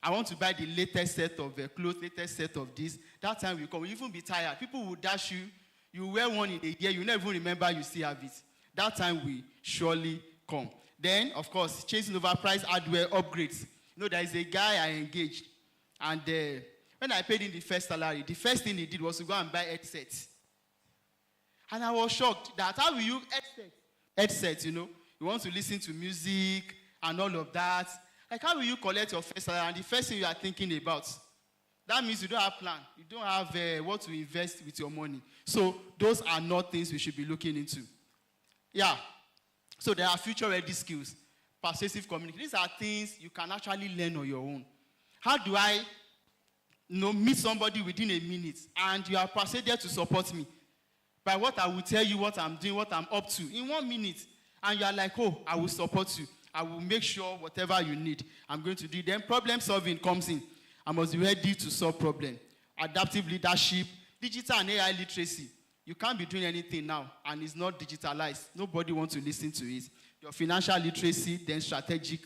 I want to buy the latest set of clothes, latest set of this. That time will come. You'll even be tired. People will dash you. You wear one in a year. You never even remember you still have it. That time will surely come. Then, of course, chasing overpriced hardware upgrades. You know, there is a guy I engaged. And when I paid him the first salary, the first thing he did was to go and buy headsets. And I was shocked that how will you headsets, you know? You want to listen to music and all of that. Like, how will you collect your first salary and the first thing you are thinking about? That means you don't have plan. You don't have what to invest with your money. So those are not things we should be looking into. Yeah. So there are future-ready skills. Persuasive communication. These are things you can actually learn on your own. How do I meet somebody within a minute and you are persuaded to support me by what I will tell you, what I'm doing, what I'm up to in 1 minute? And you are like, oh, I will support you. I will make sure whatever you need, I'm going to do. Then problem solving comes in. I must be ready to solve problems. Adaptive leadership, digital and AI literacy. You can't be doing anything now, and it's not digitalized. Nobody wants to listen to it. Your financial literacy, then strategic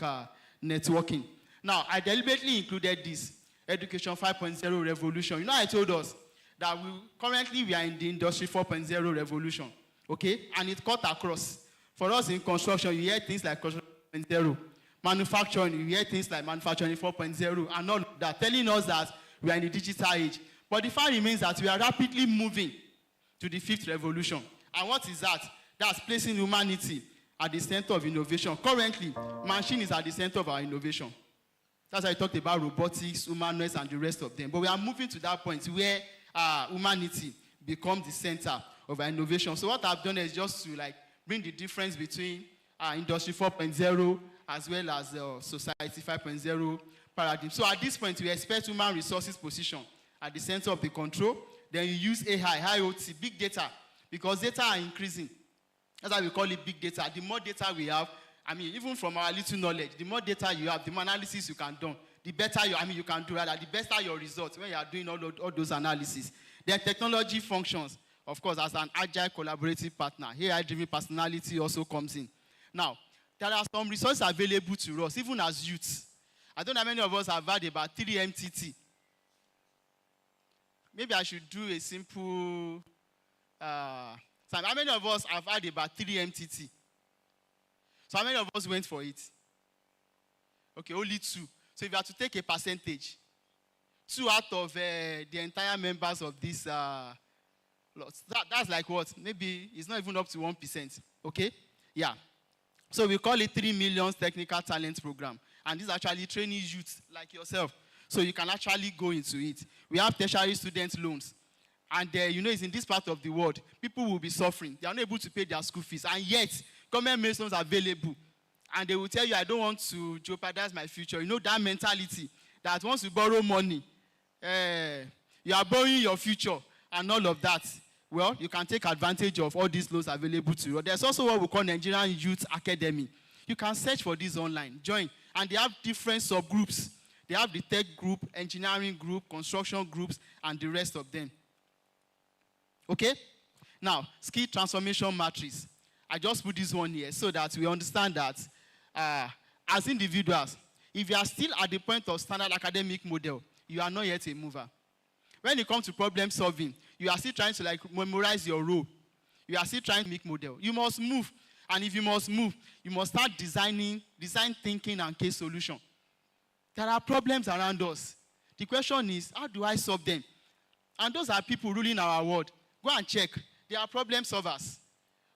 networking. Now, I deliberately included this. Education 5.0 revolution. You know, I told us that currently we are in the Industry 4.0 revolution, okay? And it cut across. For us in construction, you hear things like construction 4.0. Manufacturing, you hear things like manufacturing 4.0 and all that, telling us that we are in the digital age. But the fact remains that we are rapidly moving to the 5th revolution. And what is that? That's placing humanity at the center of innovation. Currently, machine is at the center of our innovation. That's why I talked about robotics, humanoids, and the rest of them. But we are moving to that point where humanity becomes the center of our innovation. So what I've done is just to bring the difference between Industry 4.0 as well as Society 5.0 paradigm. So at this point, we expect human resources position at the center of the control. Then you use AI, IoT, big data, because data are increasing. That's why we call it big data. The more data we have, even from our little knowledge, the more data you have, the more analysis you can do, the better you can do, rather, the better your results when you are doing all those analyses. Then technology functions, of course, as an agile collaborative partner. AI-driven personality also comes in. Now, there are some resources available to us, even as youths. I don't know how many of us have heard about 3MTT. Maybe I should do a simple... how many of us have heard about 3MTT? So how many of us went for it? Okay, only 2. So if you have to take a percentage, 2 out of the entire members of this... that's like what? Maybe it's not even up to 1%. Okay? Yeah. So we call it 3 Million Technical Talent Program. And this is actually training youth like yourself. So you can actually go into it. We have tertiary student loans. And it's in this part of the world, people will be suffering. They are not able to pay their school fees. And yet, government makes loans available. And they will tell you, I don't want to jeopardize my future. You know that mentality that once you borrow money, you are borrowing your future and all of that. Well, you can take advantage of all these loans available to you. There's also what we call Nigerian Youth Academy. You can search for this online, join. And they have different subgroups. They have the tech group, engineering group, construction groups, and the rest of them. Okay? Now, skill transformation matrix. I just put this one here so that we understand that as individuals, if you are still at the point of standard academic model, you are not yet a mover. When it comes to problem solving, you are still trying to memorize your role. You are still trying to make model. You must move. And if you must move, you must start design thinking and case solution. There are problems around us. The question is, how do I solve them? And those are people ruling our world. Go and check. They are problem solvers.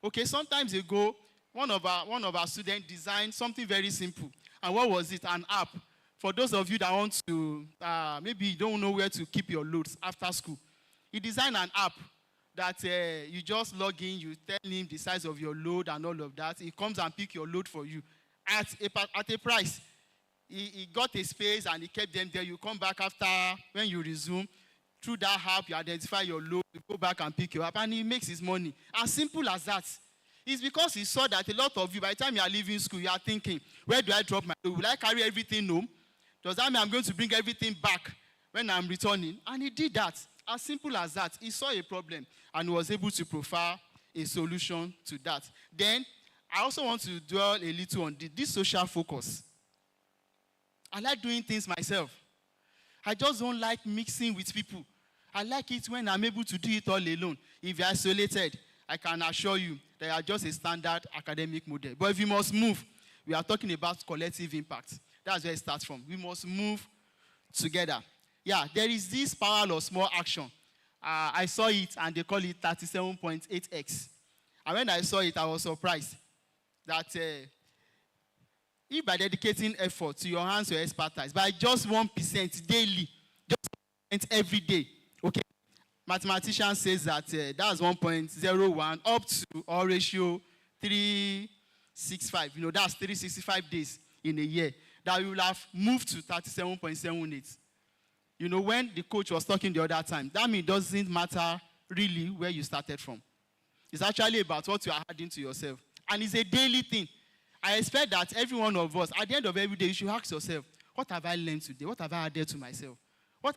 Okay, sometimes ago, one of our students designed something very simple. And what was it? An app. For those of you that want to, maybe you don't know where to keep your loads after school. He designed an app that you just log in, you tell him the size of your load and all of that. He comes and picks your load for you at a price. He got a space and he kept them there. You come back after, when you resume, through that app, you identify your load, you go back and pick your app, and he makes his money. As simple as that. It's because he saw that a lot of you, by the time you are leaving school, you are thinking, where do I drop my load? Will I carry everything home? Does that mean I'm going to bring everything back when I'm returning? And he did that. As simple as that. He saw a problem and was able to provide a solution to that. Then, I also want to dwell a little on this social focus. I like doing things myself. I just don't like mixing with people. I like it when I'm able to do it all alone. If you're isolated, I can assure you that you are just a standard academic model. But if you must move, we are talking about collective impact. That's where it starts from. We must move together. Yeah, there is this power of small action. I saw it and they call it 37.8x. And when I saw it, I was surprised that if by dedicating effort to your hands, your expertise, by just 1% daily, just 1% every day, okay? Mathematician says that that's 1.01 up to or ratio 365. That's 365 days in a year. That we will have moved to 37.78. When the coach was talking the other time, that means it doesn't matter really where you started from. It's actually about what you are adding to yourself. And it's a daily thing. I expect that every one of us, at the end of every day, you should ask yourself, what have I learned today? What have I added to myself? What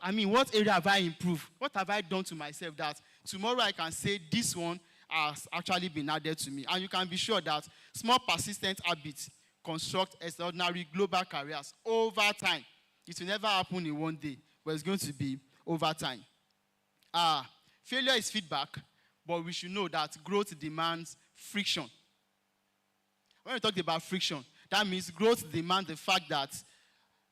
area have I improved? What have I done to myself that tomorrow I can say this one has actually been added to me? And you can be sure that small persistent habits construct extraordinary global careers over time. It will never happen in one day, but but it's going to be over time. Failure is feedback, but we should know that growth demands friction. When we talk about friction, that means growth demands the fact that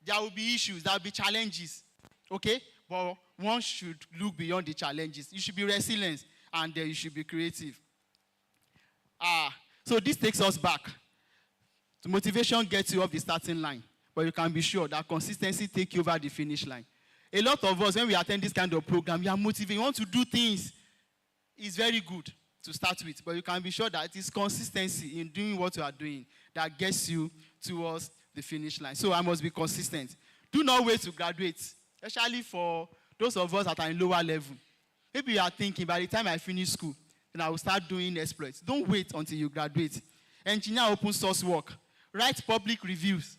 there will be issues, there will be challenges, okay? But one should look beyond the challenges. You should be resilient, and you should be creative. So this takes us back. The motivation gets you off the starting line, but you can be sure that consistency takes you over the finish line. A lot of us, when we attend this kind of program, you are motivated, you want to do things. It's very good to start with, but you can be sure that it is consistency in doing what you are doing that gets you towards the finish line. So I must be consistent. Do not wait to graduate, especially for those of us that are in lower level. Maybe you are thinking, by the time I finish school, then I will start doing exploits. Don't wait until you graduate. Engineer open source work. Write public reviews.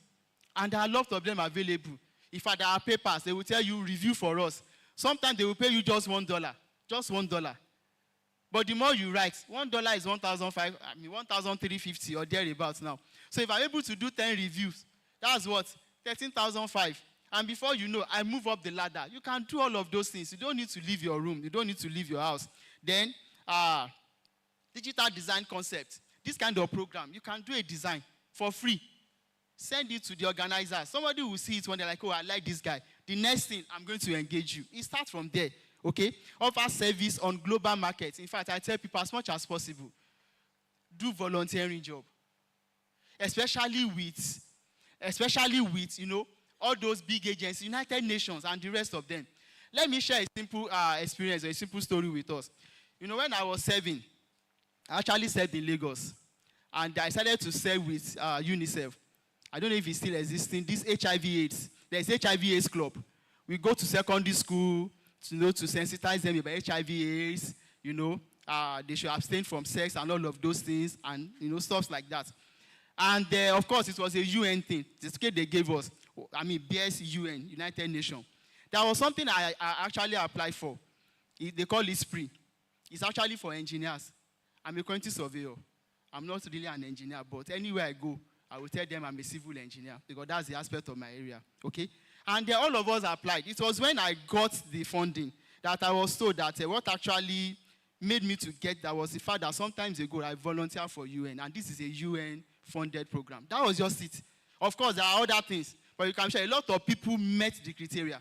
And there are lots of them available. If there are papers, they will tell you, review for us. Sometimes they will pay you just $1. Just $1. But the more you write, $1 is 1,350 or thereabouts now. So if I'm able to do 10 reviews, that's what? 13,500. And before you know, I move up the ladder. You can do all of those things. You don't need to leave your room. You don't need to leave your house. Then, digital design concept. This kind of program, you can do a design for free. Send it to the organizer. Somebody will see it when they're like, oh, I like this guy. The next thing, I'm going to engage you. It starts from there, okay? Offer service on global markets. In fact, I tell people as much as possible, do volunteering job. Especially with, you know, all those big agencies, United Nations and the rest of them. Let me share a simple experience, a simple story with us. You know, when I was serving, I actually served in Lagos. And I started to serve with UNICEF. I don't know if it's still existing. This HIV/AIDS. There's HIV/AIDS club. We go to secondary school to sensitize them about HIV/AIDS. You know, they should abstain from sex and all of those things, and stuff like that. And of course, it was a UN thing. The certificate they gave us. BSUN, United Nations. There was something I actually applied for. They call it SPRI. It's actually for engineers. I'm a quantity surveyor. I'm not really an engineer, but anywhere I go, I will tell them I'm a civil engineer because that's the aspect of my area, okay? And all of us applied. It was when I got the funding that I was told that what actually made me to get that was the fact that sometimes ago I volunteered for UN, and this is a UN-funded program. That was just it. Of course, there are other things, but you can share a lot of people met the criteria.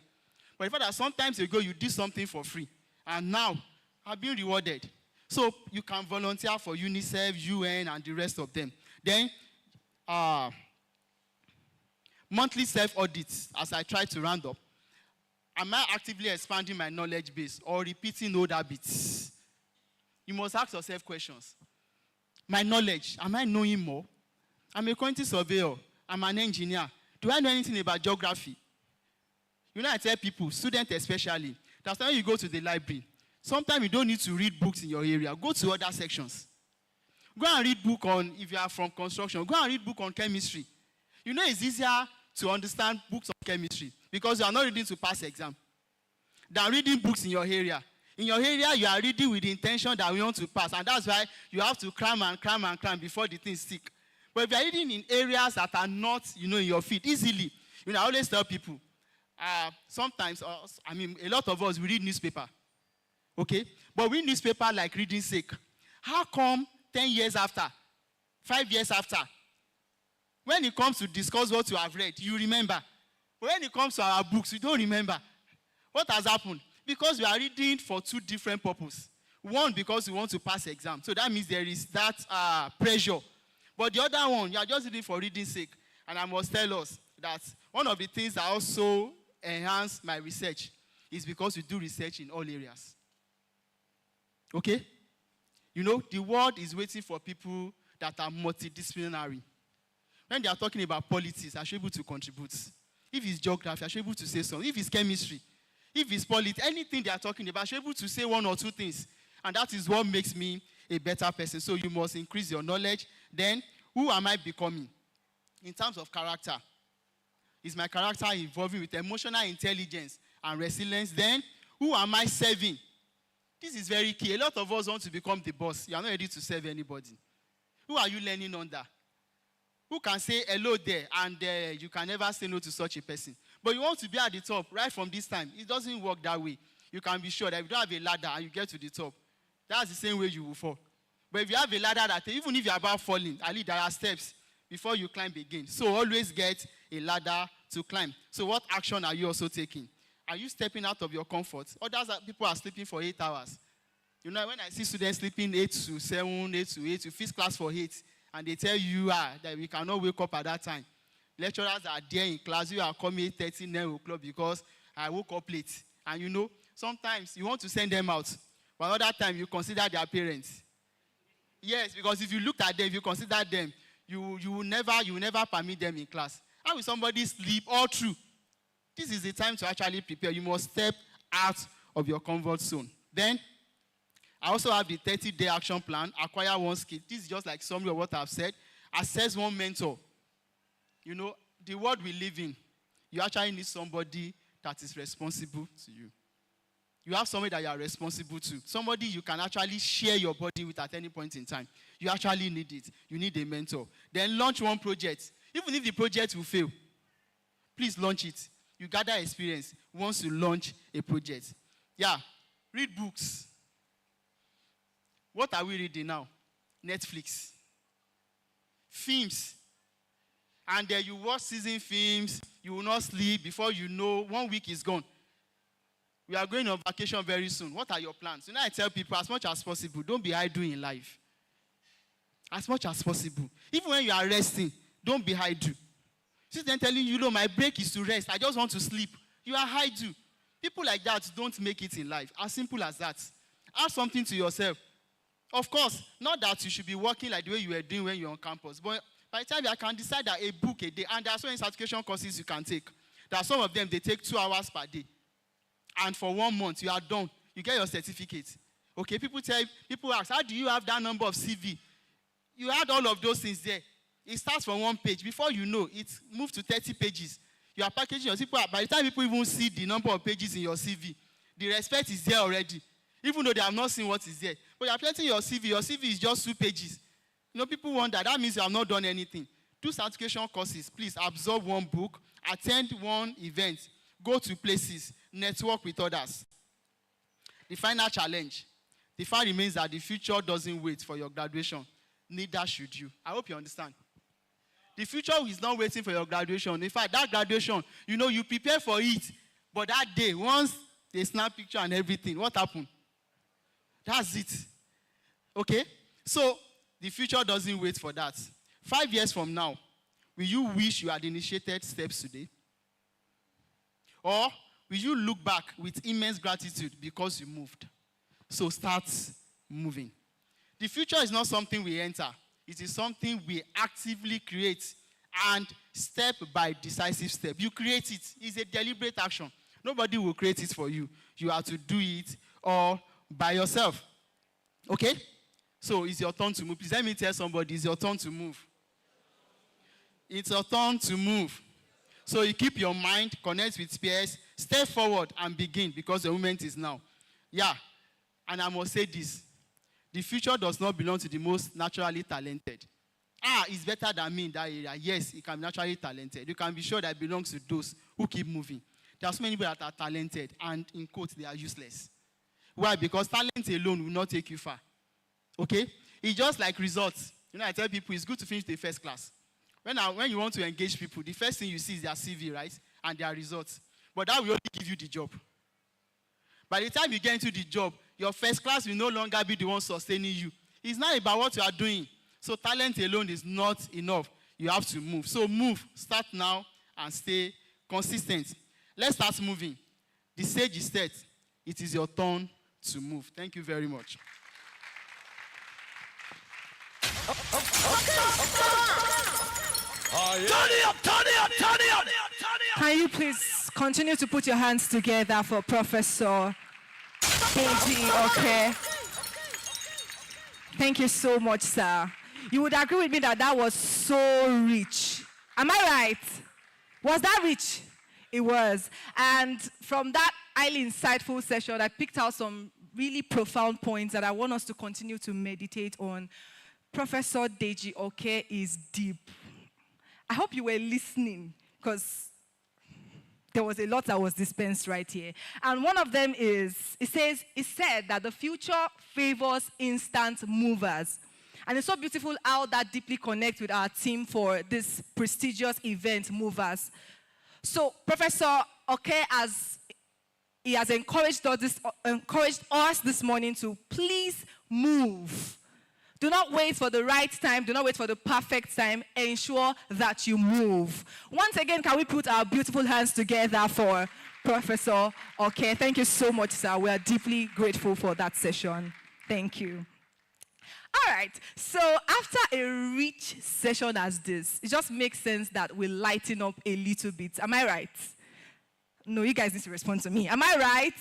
But the fact that sometimes ago you did something for free, and now I've been rewarded. So you can volunteer for UNICEF, UN, and the rest of them. Then, monthly self-audits, as I try to round up. Am I actively expanding my knowledge base or repeating old habits? You must ask yourself questions. My knowledge, am I knowing more? I'm a quantity surveyor. I'm an engineer. Do I know anything about geography? You know, I tell people, students especially, that's why you go to the library. Sometimes you don't need to read books in your area. Go to other sections. Go and read book on, if you are from construction, go and read book on chemistry. You know, it's easier to understand books on chemistry because you are not reading to pass exam than reading books in your area. In your area, you are reading with the intention that we want to pass, and that's why you have to cram and cram and cram before the things stick. But if you are reading in areas that are not, in your field, easily, I always tell people, sometimes, a lot of us, we read newspaper. Okay? But we read newspaper like reading sake. How come 10 years after, 5 years after, when it comes to discuss what you have read, you remember. But when it comes to our books, you don't remember. What has happened? Because we are reading for two different purposes. One, because we want to pass exam. So that means there is that pressure. But the other one, you are just reading for reading sake. And I must tell us that one of the things that also enhance my research is because we do research in all areas. Okay? The world is waiting for people that are multidisciplinary. When they are talking about politics, I should be able to contribute. If it's geography, I should be able to say something. If it's chemistry, if it's politics, anything they are talking about, I should be able to say one or two things. And that is what makes me a better person. So you must increase your knowledge. Then, who am I becoming? In terms of character, is my character evolving with emotional intelligence and resilience? Then, who am I serving? This is very key. A lot of us want to become the boss. You are not ready to serve anybody. Who are you learning under? Who can say hello there and you can never say no to such a person? But you want to be at the top right from this time. It doesn't work that way. You can be sure that if you don't have a ladder and you get to the top, that's the same way you will fall. But if you have a ladder that even if you're about falling, at least there are steps before you climb again. So always get a ladder to climb. So what action are you also taking? Are you stepping out of your comfort? Others people are sleeping for 8 hours. You know, when I see students sleeping 8 to 7, 8 to 8, to fifth class for 8, and they tell you that we cannot wake up at that time. Lecturers are there in class. You are coming 8:30, 9 o'clock because I woke up late. And you know, sometimes you want to send them out. But another time you consider their parents. Yes, because if you look at them, if you consider them, you will never permit them in class. How will somebody sleep all through? This is the time to actually prepare. You must step out of your comfort zone. Then, I also have the 30-day action plan, acquire one skill. This is just like summary of what I've said. Assess one mentor. You know, the world we live in, you actually need somebody that is responsible to you. You have somebody that you are responsible to. Somebody you can actually share your body with at any point in time. You actually need it. You need a mentor. Then launch one project. Even if the project will fail, please launch it. You gather experience once you launch a project. Yeah, read books. What are we reading now? Netflix. Films. And then you watch season films, you will not sleep. Before you know, 1 week is gone. We are going on vacation very soon. What are your plans? You know, I tell people, as much as possible, don't be idle in life. As much as possible. Even when you are resting, don't be idle. Since then telling you, my break is to rest. I just want to sleep. You are idle. People like that don't make it in life. As simple as that. Add something to yourself. Of course, not that you should be working like the way you were doing when you were on campus, but by the time I can decide that a book a day, and there are so many certification courses you can take. There are some of them, they take 2 hours per day. And for 1 month, you are done. You get your certificate. Okay, people ask, how do you have that number of CV? You add all of those things there. It starts from 1 page. Before you know, it moves to 30 pages. You are packaging your CV. By the time people even see the number of pages in your CV, the respect is there already. Even though they have not seen what is there. But you are planting your CV is just 2 pages. You know, people wonder, that means you have not done anything. Do certification courses. Please absorb one book, attend one event, go to places, network with others. The final challenge. The fact remains that the future doesn't wait for your graduation. Neither should you. I hope you understand. The future is not waiting for your graduation. In fact, that graduation, you prepare for it. But that day, once they snap picture and everything, what happened? That's it. Okay? So, the future doesn't wait for that. 5 years from now, will you wish you had initiated steps today? Or will you look back with immense gratitude because you moved? So start moving. The future is not something we enter. It is something we actively create, and step by decisive step. You create it. It's a deliberate action. Nobody will create it for you. You have to do it all by yourself. Okay? So it's your turn to move. Please let me tell somebody, it's your turn to move. It's your turn to move. So you keep your mind, connect with peers, step forward and begin, because the moment is now. Yeah. And I must say this. The future does not belong to the most naturally talented. It's better than me in that area. Yes, it can be naturally talented. You can be sure that it belongs to those who keep moving. There are so many people that are talented, and in quotes, they are useless. Why? Because talent alone will not take you far. Okay? It's just like results. I tell people it's good to finish the first class. When you want to engage people, the first thing you see is their CV, right? And their results. But that will only give you the job. By the time you get into the job, your first class will no longer be the one sustaining you. It's not about what you are doing. So talent alone is not enough. You have to move. So move. Start now and stay consistent. Let's start moving. The stage is set. It is your turn to move. Thank you very much. Can you please continue to put your hands together for Professor Deji? Okay. Thank you so much, sir. You would agree with me that was so rich. Am I right? Was that rich? It was. And from that highly insightful session, I picked out some really profound points that I want us to continue to meditate on. Professor Deji Oke is deep. I hope you were listening, because there was a lot that was dispensed right here. And one of them is, it said that the future favors instant movers. And it's so beautiful how that deeply connects with our team for this prestigious event, Movers. So Professor Oke has encouraged us this morning to please move. Do not wait for the right time. Do not wait for the perfect time. Ensure that you move. Once again, can we put our beautiful hands together for Professor Oke? Thank you so much, sir. We are deeply grateful for that session. Thank you. All right. So after a rich session as this, it just makes sense that we lighten up a little bit. Am I right? No, you guys need to respond to me. Am I right?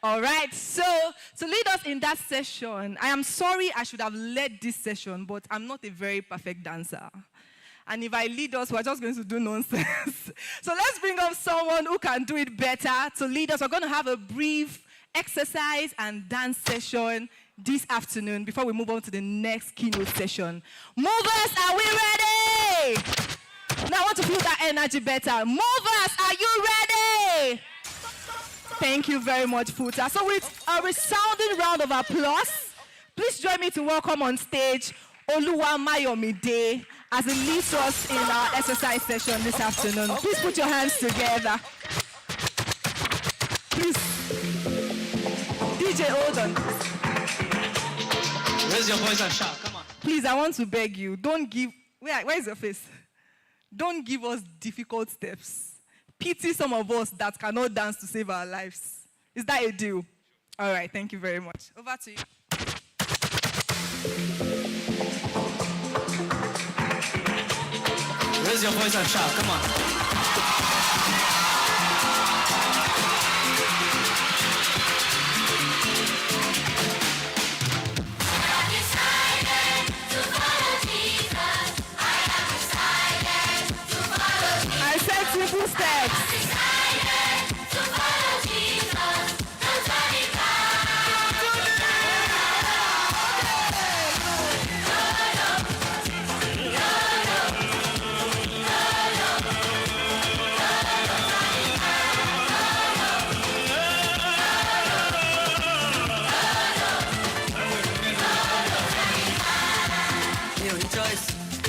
All right, so to lead us in that session, I am sorry I should have led this session, but I'm not a very perfect dancer. And if I lead us, we're just going to do nonsense. So let's bring up someone who can do it better to lead us. We're going to have a brief exercise and dance session this afternoon before we move on to the next keynote session. Movers, are we ready? Now I want to feel that energy better. Movers, are you ready? Thank you very much, Futa. So with a resounding round of applause, please join me to welcome on stage Oluwamayomide as he leads us in our exercise session this afternoon. Please put your hands together. Please. DJ, hold on. Raise your voice and shout, come on. Please, I want to beg you, don't give... Where's your face? Don't give us difficult steps. Pity some of us that cannot dance to save our lives. Is that a deal? All right, thank you very much. Over to you. Raise your voice and shout, come on. I said simple steps.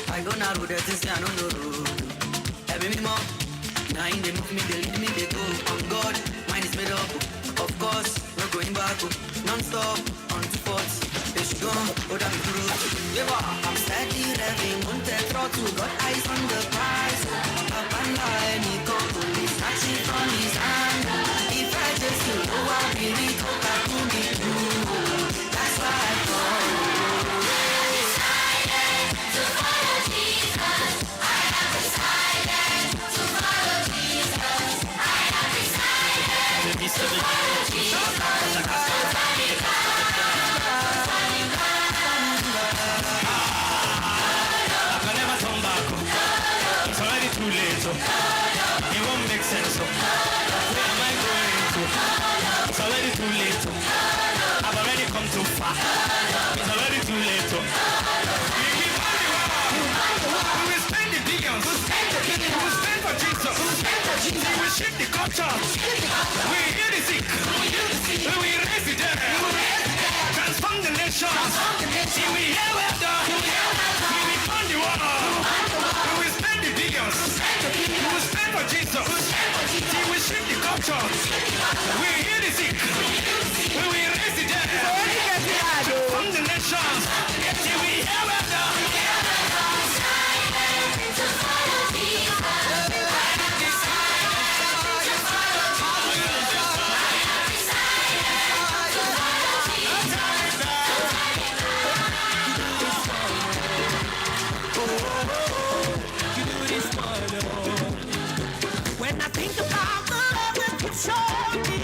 I go now with the things I don't know. Every minimum, now they move me, they lead me, they go. On God, mine is made up. Of course, no going back. Non-stop, on 240. They should go, down the road. I'm steady, revving, on the throttle. Got eyes on the prize. Up and line, he come police, snatching from his hand. If I just know I really go back to me too. That's why I call. It won't make sense. Where am I going to? It's already too late. I've already come too far. It's already too late. We will spend the billions. We will spend for Jesus. We will shift the culture. We will heal the sick. We will raise the dead. Transform the nation. See, we hear well done. We will turn the world. We will spend the billions. We will spend for Jesus. See, we shift the culture. We will heal the sick. We will raise the dead. Transform the nation. See, we hear well done. When I think about the love that you showed me,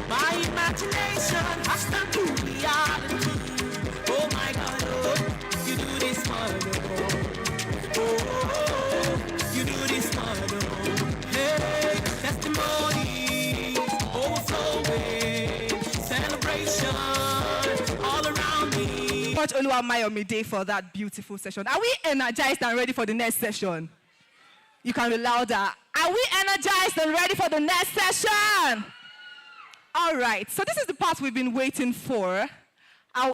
my imagination has turned to reality. Oh my God, oh, you do this one, oh, you do this one, oh. Hey, testimony, overflowing, celebration all around me. Much Oluwamayomide for that beautiful session. Are we energized and ready for the next session? You can be louder. Are we energized and ready for the next session? All right, so this is the part we've been waiting for.